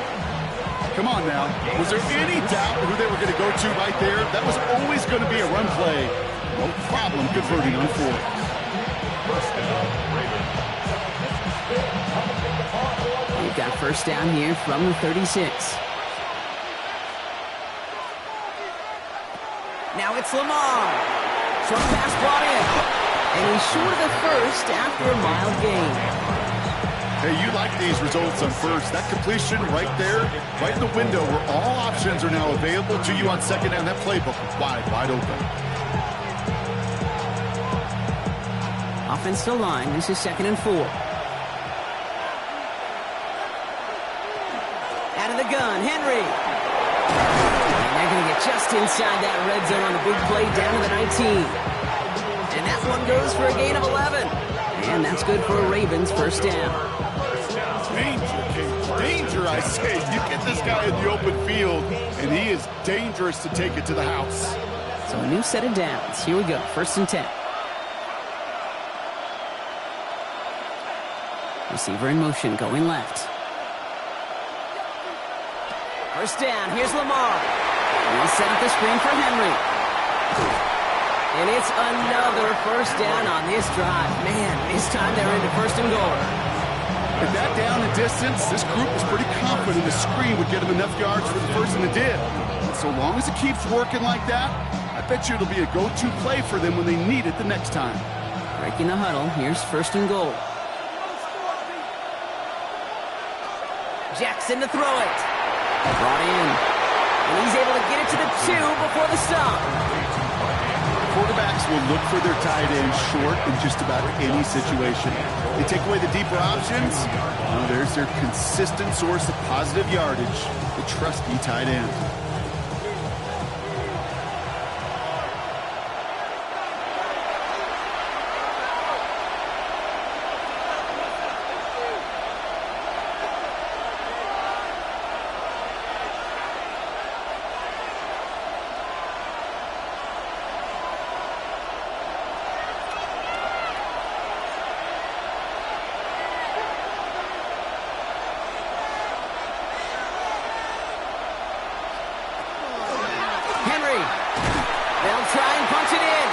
S5: Come on now. Was there any doubt who they were going to go to right there? That was always going to be a run play. No problem converting on 4th.
S4: We've got 1st down here from the 36. Now it's Lamar. Short pass brought in. And he's short of the 1st after a mild gain.
S5: Hey, you like these results on 1st. That completion right there, right in the window where all options are now available to you on 2nd down. That playbook is wide open.
S4: Offense to line. This is 2nd and 4. Out of the gun, Henry. And they're going to get just inside that red zone on the big play down to the 19. And that one goes for a gain of 11. And that's good for a Ravens 1st down.
S5: Danger, I say. You get this guy in the open field, and he is dangerous to take it to the house.
S4: So a new set of downs. Here we go, 1st and 10. Receiver in motion, going left. 1st down, here's Lamar. He'll set up the screen for Henry. And it's another first down on this drive. Man, this time they're into first and goal.
S5: With that down and distance, this group was pretty confident the screen would get them enough yards for the first, and it did. And so long as it keeps working like that, I bet you it'll be a go-to play for them when they need it the next time.
S4: Breaking the huddle, here's first and goal. Jackson to throw it. Brought in. And he's able to get it to the 2 before the stop.
S5: Quarterbacks will look for their tight end short in just about any situation. They take away the deeper options. Well, there's their consistent source of positive yardage, the trusty tight end.
S4: Henry. They'll try and punch it in.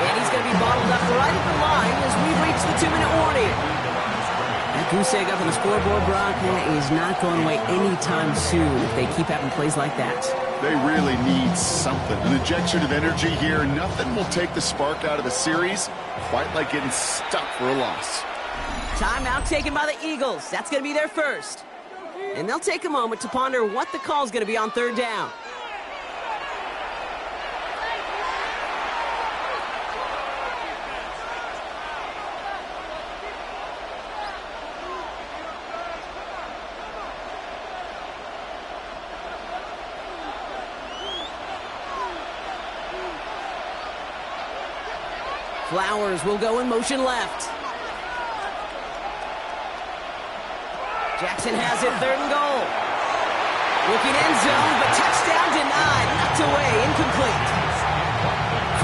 S4: And he's going to be bottled up right at the line as we reach the 2-minute warning. That goose egg up on the scoreboard, Brock, is not going away anytime soon if they keep having plays like that.
S5: They really need something. An injection of energy here. Nothing will take the spark out of the series quite like getting stuck for a loss.
S4: Timeout taken by the Eagles. That's going to be their first. And they'll take a moment to ponder what the call is going to be on third down. Flowers will go in motion left. Jackson has it, third and goal. Looking end zone, but touchdown denied. Knocked away, incomplete.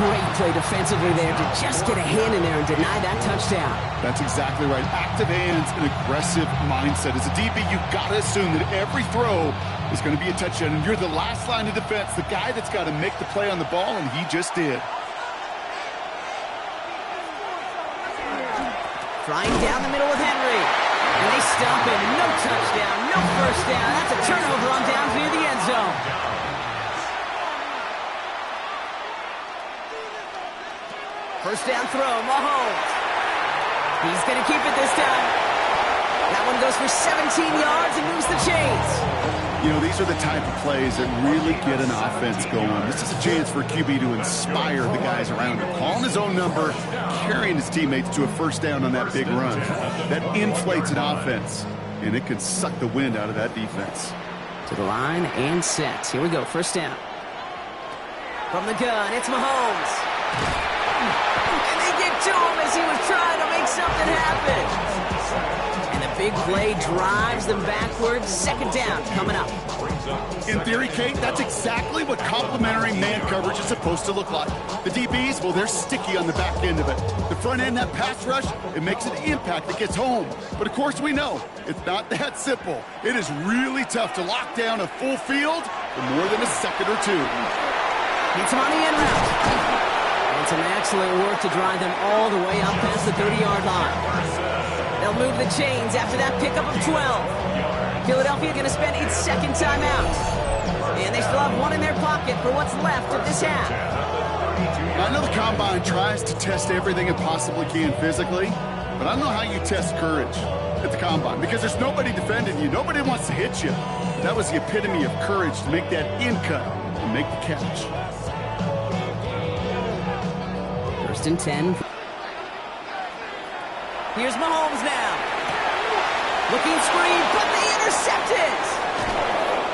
S4: Great play defensively there to just get a hand in there and deny that touchdown.
S5: That's exactly right. Active hands and aggressive mindset. As a DB, you've got to assume that every throw is going to be a touchdown. And you're the last line of defense, the guy that's got to make the play on the ball, and he just did.
S4: Flying down the middle with Henry. And they stop him. No touchdown, no first down. That's a turnover on downs near the end zone. First down throw, Mahomes. He's going to keep it this time. That one goes for 17 yards and moves the chains.
S5: You know, these are the type of plays that really get an offense going. This is a chance for QB to inspire the guys around him. Calling his own number, carrying his teammates to a first down on that big run. That inflates an offense, and it can suck the wind out of that defense.
S4: To the line and set. Here we go, first down. From the gun, it's Mahomes. And they get to him as he was trying to make something happen. And the big play drives them backwards. Second down coming up.
S5: In theory, Kate, that's exactly what complementary man coverage is supposed to look like. The DBs, well, they're sticky on the back end of it. The front end, that pass rush, it makes an impact that gets home. But of course we know, it's not that simple. It is really tough to lock down a full field for more than a second or two.
S4: Beats him on the end route. And some excellent work to drive them all the way up past the 30-yard line. They'll move the chains after that pickup of 12. Philadelphia going to spend its second timeout. And they still have one in their pocket for what's left of this half.
S5: I know the Combine tries to test everything it possibly can physically, but I don't know how you test courage at the Combine, because there's nobody defending you. Nobody wants to hit you. That was the epitome of courage, to make that in cut and make the catch.
S4: First and 10. Here's Mahomes now. Looking screen, but they intercept it.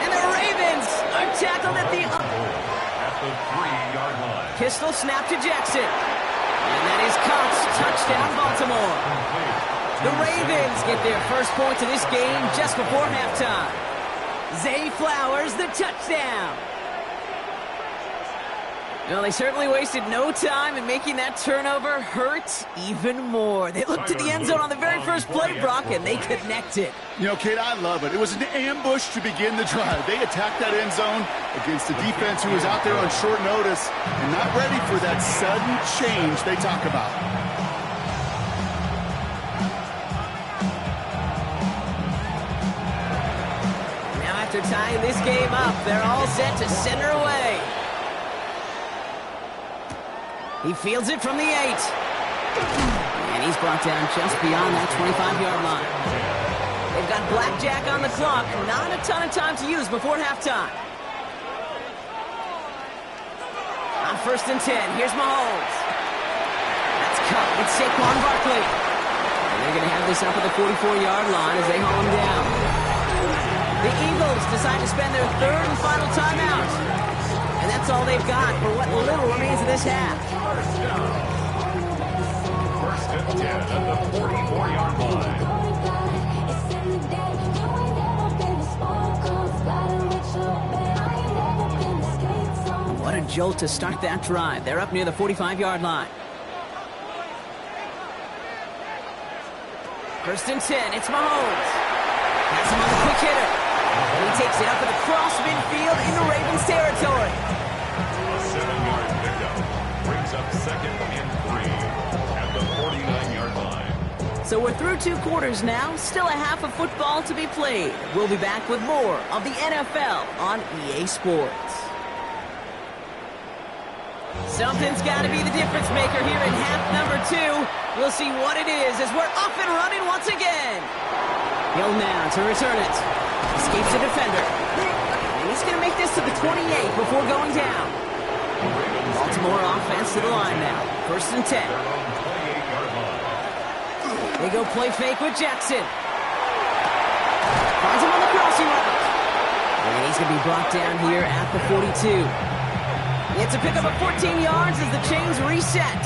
S4: And the Ravens are tackled at the
S2: 3-yard line.
S4: Pistol snap to Jackson. And that is Cox. Touchdown, Baltimore. The Ravens get their first points of this game just before halftime. Zay Flowers, the touchdown. Well, they certainly wasted no time in making that turnover hurt even more. They looked to the end zone on the very first play, Brock, and they connected.
S5: You know, Kate, I love it. It was an ambush to begin the drive. They attacked that end zone against a defense who was out there on short notice and not ready for that sudden change they talk about.
S4: Now after tying this game up, they're all set to send her away. He fields it from the 8. And he's brought down just beyond that 25-yard line. They've got blackjack on the clock. Not a ton of time to use before halftime. On 1st and 10, here's Mahomes. That's cut with Saquon Barkley. And they're going to have this up at the 44-yard line as they haul him down. The Eagles decide to spend their 3rd and final timeout. And that's all they've got for what little remains of this half.
S2: First and 10 at the 44-yard line.
S4: What a jolt to start that drive. They're up near the 45-yard line. 1st and 10, it's Mahomes. Has him on the quick hitter. And he takes it up and across midfield into Ravens territory.
S2: A 7-yard pickup brings up 2nd and 3 at the 49-yard line.
S4: So we're through 2 quarters now. Still a half of football to be played. We'll be back with more of the NFL on EA Sports. Something's got to be the difference maker here in half number 2. We'll see what it is as we're up and running once again. Hill now to return it. Escapes the defender. And he's going to make this to the 28 before going down. Baltimore offense to the line now. 1st and 10. They go play fake with Jackson. Finds him on the crossing route. And he's going to be brought down here at the 42. It's a pickup of 14 yards as the chains reset.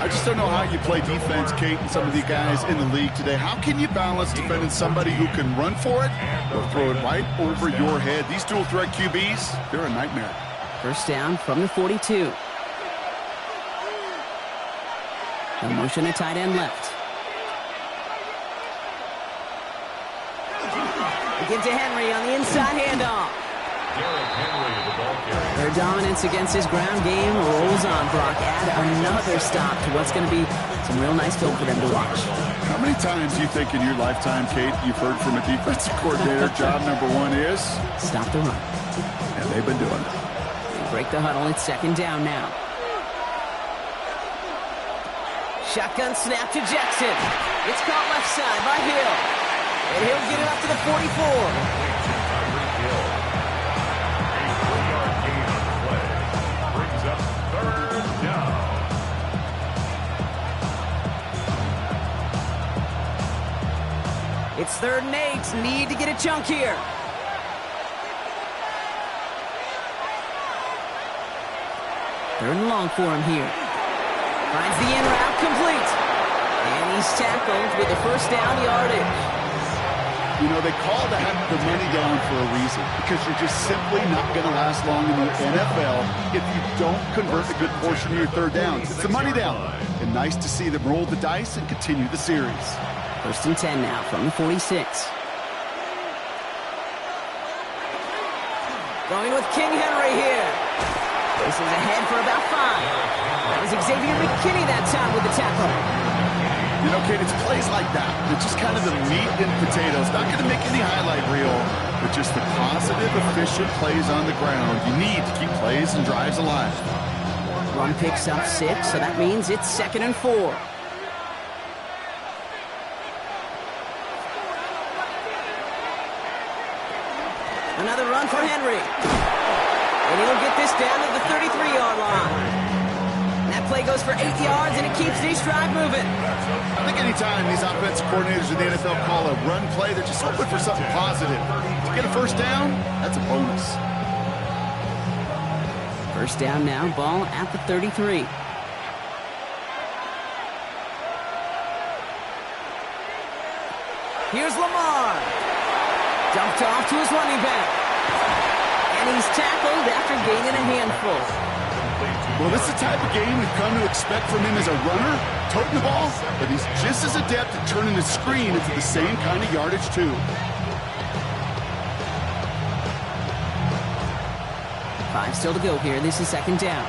S5: I just don't know how you play defense, Kate, and some of the guys in the league today. How can you balance defending somebody who can run for it or throw it right over your head? These dual threat QBs, they're a nightmare.
S4: 1st down from the 42. The motion to tight end left. They give to Henry on the inside handoff. Their dominance against his ground game rolls on, Brock. Add another stop to what's going to be some real nice film for them to watch.
S5: How many times do you think in your lifetime, Kate, you've heard from a defensive coordinator, job number 1 is?
S4: Stop the run.
S5: And they've been doing it.
S4: They break the huddle. It's 2nd down now. Shotgun snap to Jackson. It's caught left side by Hill. And he'll get it up to the 44. It's 3rd and 8. Need to get a chunk here. Third and long for him here. Finds the in route complete. And he's tackled with the 1st down yardage.
S5: You know, they call that the money down for a reason, because you're just simply not going to last long in the NFL if you don't convert a good portion of your 3rd downs. It's a money down. And nice to see them roll the dice and continue the series.
S4: 1st and 10 now from the 46. Going with King Henry here. This is ahead for about 5. That was Xavier McKinney that time with the tackle.
S5: You know, Kate, it's plays like that. It's just kind of the meat and potatoes. Not going to make any highlight reel, but just the positive, efficient plays on the ground. You need to keep plays and drives alive.
S4: Run picks up 6, so that means it's 2nd and 4. Another run for Henry. And he'll get this down to the 33-yard line. And that play goes for 8 yards, and it keeps this drive moving.
S5: I think anytime these offensive coordinators in the NFL call a run play, they're just hoping for something positive. To get a 1st down, that's a bonus.
S4: 1st down now, ball at the 33. Here's Lamar. Dumped off to his running back. And he's tackled after gaining a handful.
S5: Well, this is the type of game we've come to expect from him as a runner, toting the ball, but he's just as adept at turning the screen into the same kind of yardage, too.
S4: 5 still to go here. This is second down.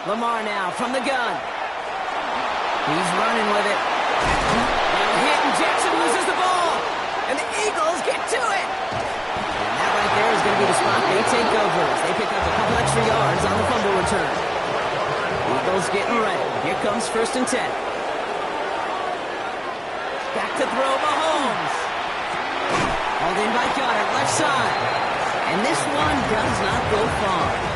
S4: Lamar now from the gun. He's running with it. And hit, and Jackson loses the ball. And the Eagles get to it. And that right there is going to be the spot they take over as they pick up a couple extra yards on the fumble return. Eagles getting ready. Here comes 1st and 10. Back to throw Mahomes. Hauled in by Goddard, left side. And this one does not go far.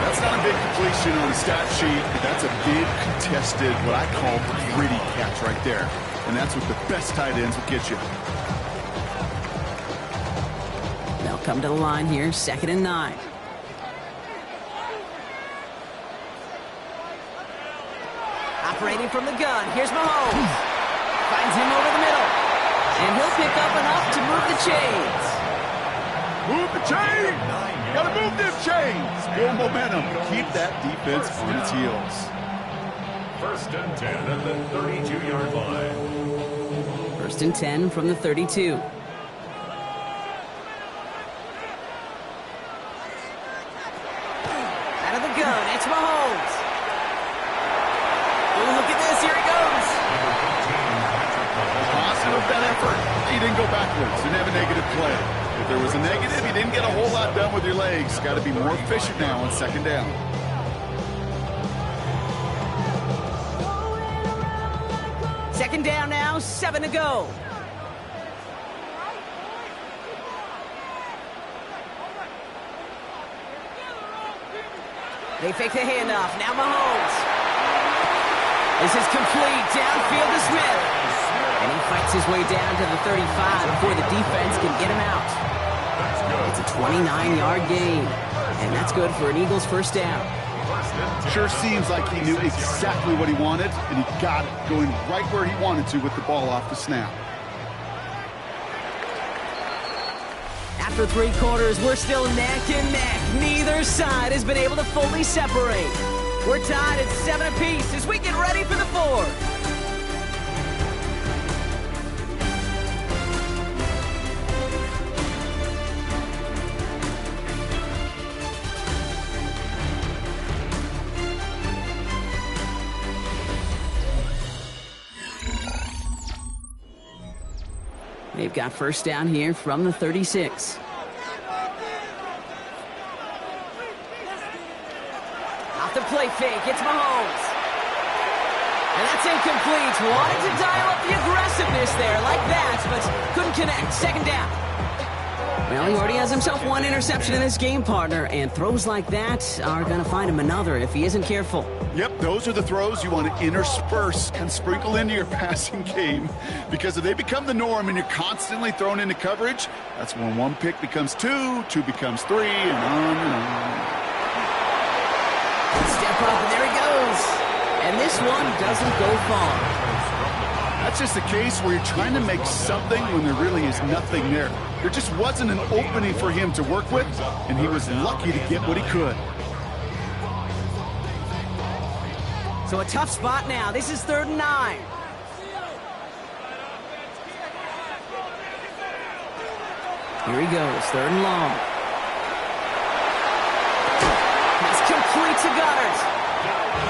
S5: That's not a big completion on the stat sheet, but that's a big contested, what I call gritty catch right there. And that's what the best tight ends will get you.
S4: They'll come to the line here, 2nd and 9. Operating from the gun, here's Mahomes. Finds him over the middle. And he'll pick up enough to move the chains.
S5: Move the chains! Gotta move them chains! Build momentum. Keep that defense on its heels.
S2: 1st and 10 at the 32-yard line.
S4: 1st and 10 from the 32. Out of the gun, it's Mahomes. Oh, look at this, here he goes.
S5: Positive that effort. He didn't go backwards. Didn't have a negative play. If there was a negative, you didn't get a whole lot done with your legs. Got to be more efficient now on 2nd down.
S4: Second down now, 7 to go. They fake the handoff. Now Mahomes. This is complete. Downfield to Smith. And he fights his way down to the 35 before the defense can get him out. It's a 29-yard gain. And that's good for an Eagles 1st down.
S5: Sure seems like he knew exactly what he wanted, and he got it, going right where he wanted to with the ball off the snap.
S4: After 3 quarters, we're still neck and neck. Neither side has been able to fully separate. We're tied at 7 apiece as we get ready for the 4th. They've got 1st down here from the 36. Off the play fake, it's Mahomes. And that's incomplete. Wanted to dial up the aggressiveness there like that, but couldn't connect. 2nd down. Well, he already has himself 1 interception in his game, partner, and throws like that are going to find him another if he isn't careful.
S5: Yep, those are the throws you want to intersperse and sprinkle into your passing game, because if they become the norm and you're constantly thrown into coverage, that's when 1 pick becomes 2, 2 becomes 3, and on and on.
S4: Step up, and there he goes. And this one doesn't go far.
S5: That's just a case where you're trying to make something when there really is nothing there. There just wasn't an opening for him to work with, and he was lucky to get what he could.
S4: So a tough spot now. This is 3rd and 9. Here he goes, 3rd and long. It's complete to Goddard.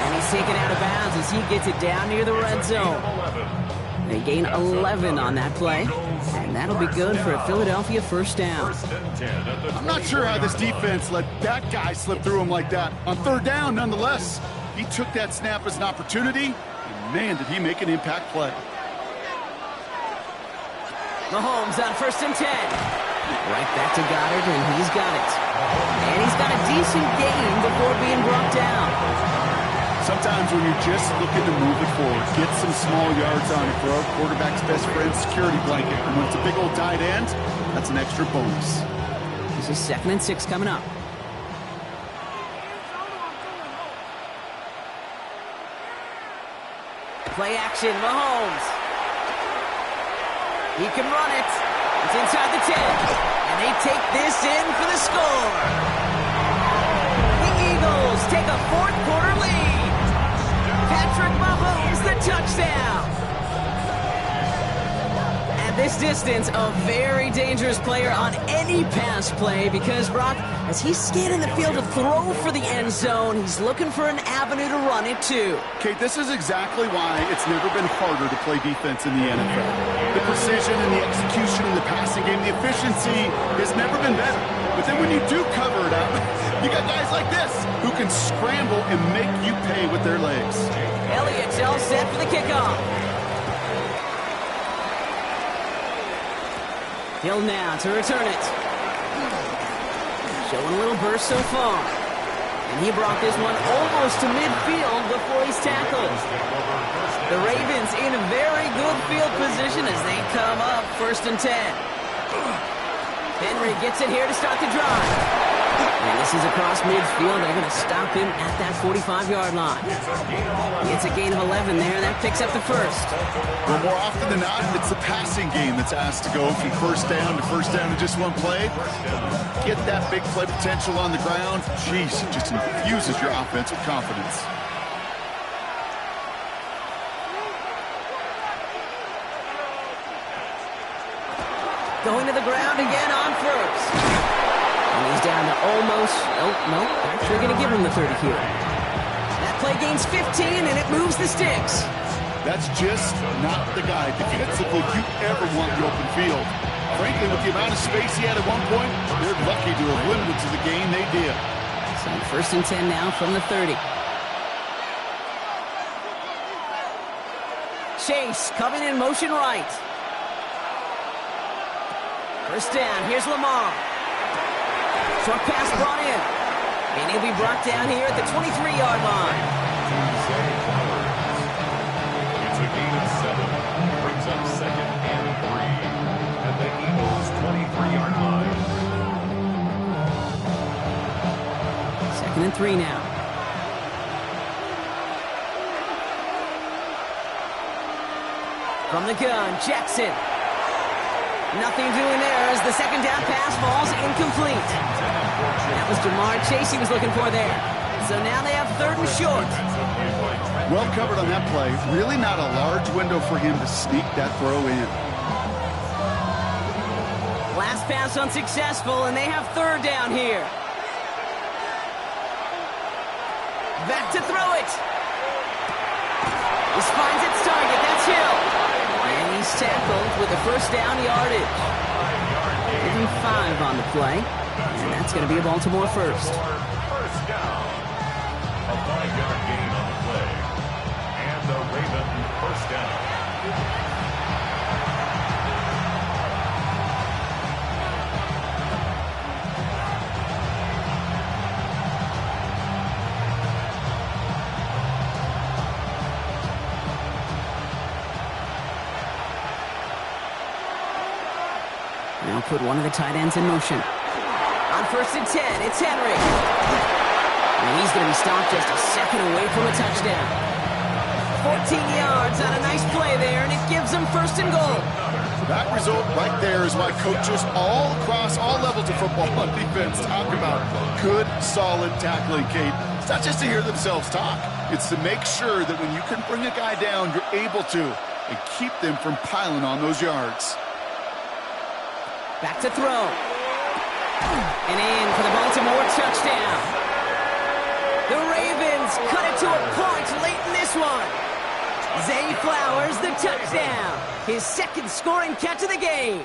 S4: And he's taken out of bounds as he gets it down near the red zone. They gain 11 on that play, and that'll be good for a Philadelphia 1st down.
S5: I'm not sure how this defense let that guy slip through him like that. On 3rd down, nonetheless, he took that snap as an opportunity, and man, did he make an impact play.
S4: Mahomes on 1st and 10. Right back to Goddard, and he's got it. And he's got a decent gain before being brought down.
S5: Sometimes when you're just looking to move it forward, get some small yards on it for our quarterback's best friend, security blanket. And when it's a big old tight end, that's an extra bonus.
S4: This is 2nd and 6 coming up. Play action, Mahomes. He can run it. It's inside the 10. And they take this in for the score. The Eagles take a fourth-quarter lead. Patrick Mahomes, the touchdown. At this distance, a very dangerous player on any pass play because, Brock, as he's scanning the field to throw for the end zone, he's looking for an avenue to run it to.
S5: Kate, this is exactly why it's never been harder to play defense in the NFL. The precision and the execution in the passing game, the efficiency has never been better. But then when you do cover it up, you got guys like this who can scramble and make you pay with their legs.
S4: Elliott's all set for the kickoff. Hill now to return it. Showing a little burst so far. And he brought this one almost to midfield before he's tackled. The Ravens in a very good field position as they come up 1st and 10. Henry gets it here to start the drive. And this is across midfield. They're going to stop him at that 45-yard line. It's a gain of 11 there. That picks up the first.
S5: Well, more often than not, it's the passing game that's asked to go from first down to just one play. Get that big play potential on the ground. Jeez, it just infuses your offense with confidence.
S4: Going to the ground again on first. And he's down to almost, no, actually going to give him the 30 here. That play gains 15, and it moves the sticks.
S5: That's just not the guy defensively you ever want in the open field. Frankly, with the amount of space he had at one point, they're lucky to have limited to the game they did.
S4: So 1st and 10 now from the 30. Chase coming in motion right. First down, here's Lamar. Short pass brought in. And he'll be brought down here at the 23-yard line.
S2: It's a gain of 7. Brings up 2nd and 3. At the Eagles' 23-yard line.
S4: 2nd and 3 now. From the gun, Jackson. Nothing doing there as the second down pass falls incomplete. That was Jamar Chase he was looking for there. So now they have 3rd and short.
S5: Well covered on that play. Really not a large window for him to sneak that throw in.
S4: Last pass unsuccessful, and they have 3rd down here. Back to throw it. This finds its target. That's Hill. And he's tackled with the first down yardage. Give him 5 on the play. And that's going to be a Baltimore first.
S2: First down. A 5-yard gain on the play. And the Raven first down.
S4: Now put one of the tight ends in motion. On 1st and 10, it's Henry. And he's going to be stopped just a second away from a touchdown. 14 yards on a nice play there, and it gives them 1st and goal.
S5: That result right there is why coaches all across all levels of football on defense talk about good, solid tackling, Kate. It's not just to hear themselves talk. It's to make sure that when you can bring a guy down, you're able to, and keep them from piling on those yards.
S4: Back to throw. And in for the Baltimore touchdown. The Ravens cut it to a point late in this one. Zay Flowers, the touchdown. His 2nd scoring catch of the game.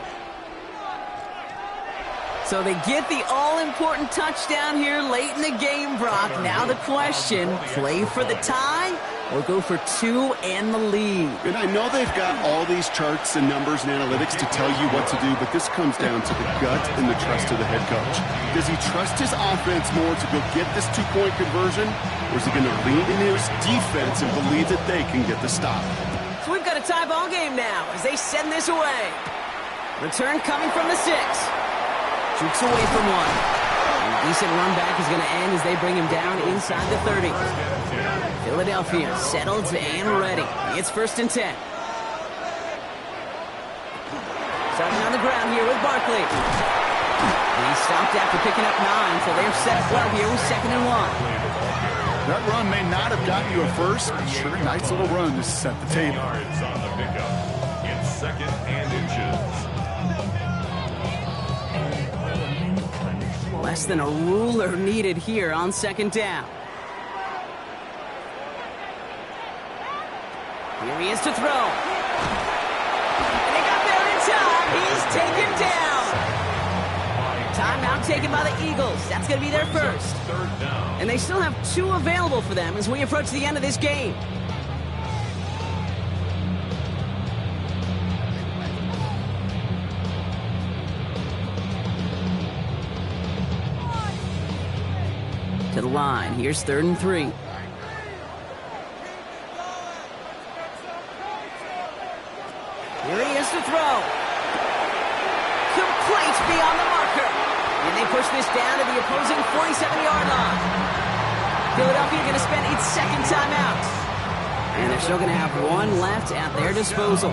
S4: So they get the all-important touchdown here late in the game, Brock. Now the question, play for the tie or go for 2 and the lead?
S6: And I know they've got all these charts and numbers and analytics to tell you what to do, but this comes down to the gut and the trust of the head coach. Does he trust his offense more to go get this 2-point conversion, or is he going to lean in his defense and believe that they can get the stop?
S4: So we've got a tie ball game now as they send this away. Return coming from the 6. Jukes away from one. And a decent run back is going to end as they bring him down inside the 30. Philadelphia settled and ready. It's 1st and 10. Starting on the ground here with Barkley. And he stopped after picking up 9, so they're set up well here with 2nd and 1.
S5: That run may not have gotten you a first, but sure, nice little run to set the table.
S2: Yards on the pickup. It's 2nd and inches.
S4: Less than a ruler needed here on 2nd down. Here he is to throw. And they got there in time. He's taken down. Timeout taken by the Eagles. That's going to be their first.
S2: 3rd down.
S4: And they still have 2 available for them as we approach the end of this game. To the line. Here's 3rd and 3. Here he is to throw. Complete beyond the marker. And they push this down to the opposing 47-yard line. Philadelphia going to spend its 2nd timeout. And they're still going to have 1 left at their disposal.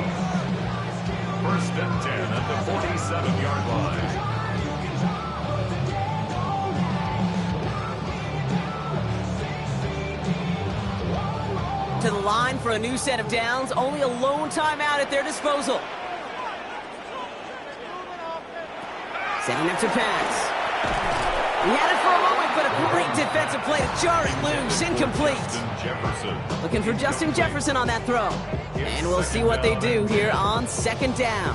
S2: 1st and 10 at the 47-yard line.
S4: To the line for a new set of downs. Only a lone timeout at their disposal. Setting up to pass. He had it for a moment, but a great defensive play to jar it loose. Incomplete.
S2: Jefferson.
S4: Looking for Justin Jefferson on that throw. And we'll see what they do here on 2nd down.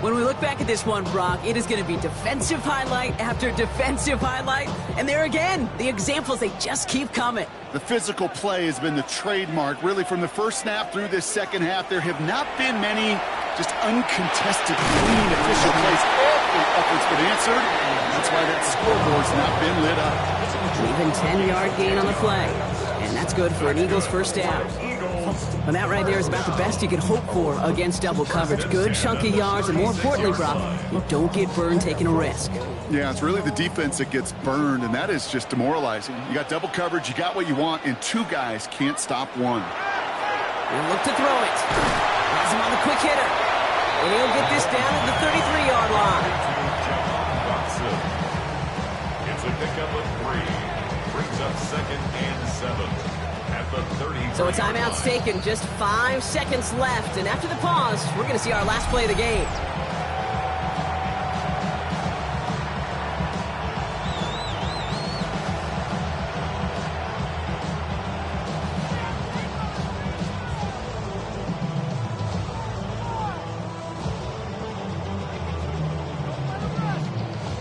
S4: When we look back at this one, Brock, it is going to be defensive highlight after defensive highlight. And there again, the examples, they just keep coming.
S5: The physical play has been the trademark. Really, from the first snap through this 2nd half, there have not been many just uncontested, clean, efficient plays. Every effort's been answered. That's why that scoreboard's not been lit up.
S4: Even 10-yard gain on the play. And that's good for an Eagles first down. Well, that right there is about the best you can hope for against double coverage. Good chunky yards, and more importantly, Brock, you don't get burned taking a risk.
S5: Yeah, it's really the defense that gets burned, and that is just demoralizing. You got double coverage, you got what you want, and 2 guys can't stop 1.
S4: He'll look to throw it. Has him on the quick hitter. And he'll get this down at the 33-yard line.
S2: It's a pickup of 3. Brings up 2nd and 7. At the 30.
S4: So a timeout's taken, just 5 seconds left. And after the pause, we're going to see our last play of the game.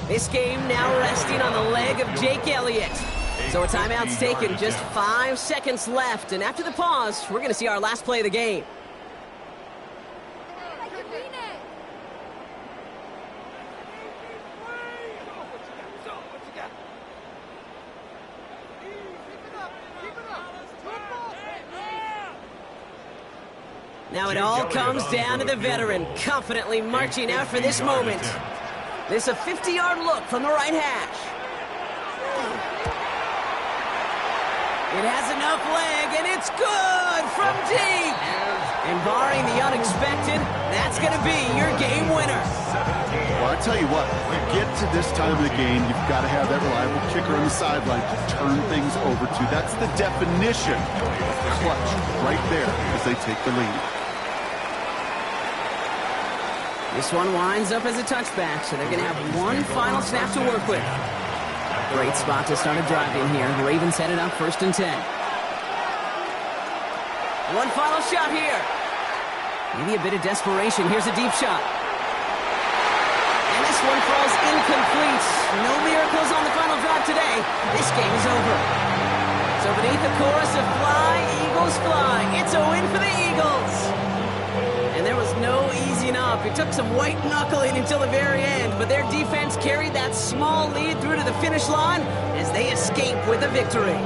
S4: This game now resting on the leg of Jake Elliott. So a timeout's taken, just 5 seconds left. And after the pause, we're going to see our last play of the game. Now it all comes down to the veteran, confidently marching out for this moment. This a 50-yard look from the right hash. It has enough leg, and it's good from deep. And barring the unexpected, that's going to be your game winner.
S5: Well, I tell you what, you get to this time of the game, you've got to have that reliable kicker on the sideline to turn things over to. That's the definition of clutch right there as they take the lead.
S4: This one winds up as a touchback, so they're going to have 1 final snap to work with. Great spot to start a drive in here. The Ravens set it up 1st and 10. 1 final shot here. Maybe a bit of desperation. Here's a deep shot. And this one falls incomplete. No miracles on the final drive today. This game is over. So beneath the chorus of Fly, Eagles Fly, it's a win for the Eagles. And there was no easing up. It took some white knuckling until the very end, but their defense carried that small lead through to the finish line as they escape with a victory.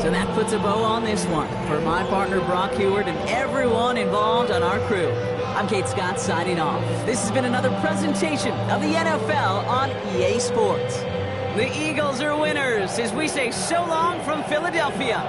S4: So that puts a bow on this one. For my partner Brock Huard and everyone involved on our crew, I'm Kate Scott signing off. This has been another presentation of the NFL on EA Sports. The Eagles are winners as we say so long from Philadelphia.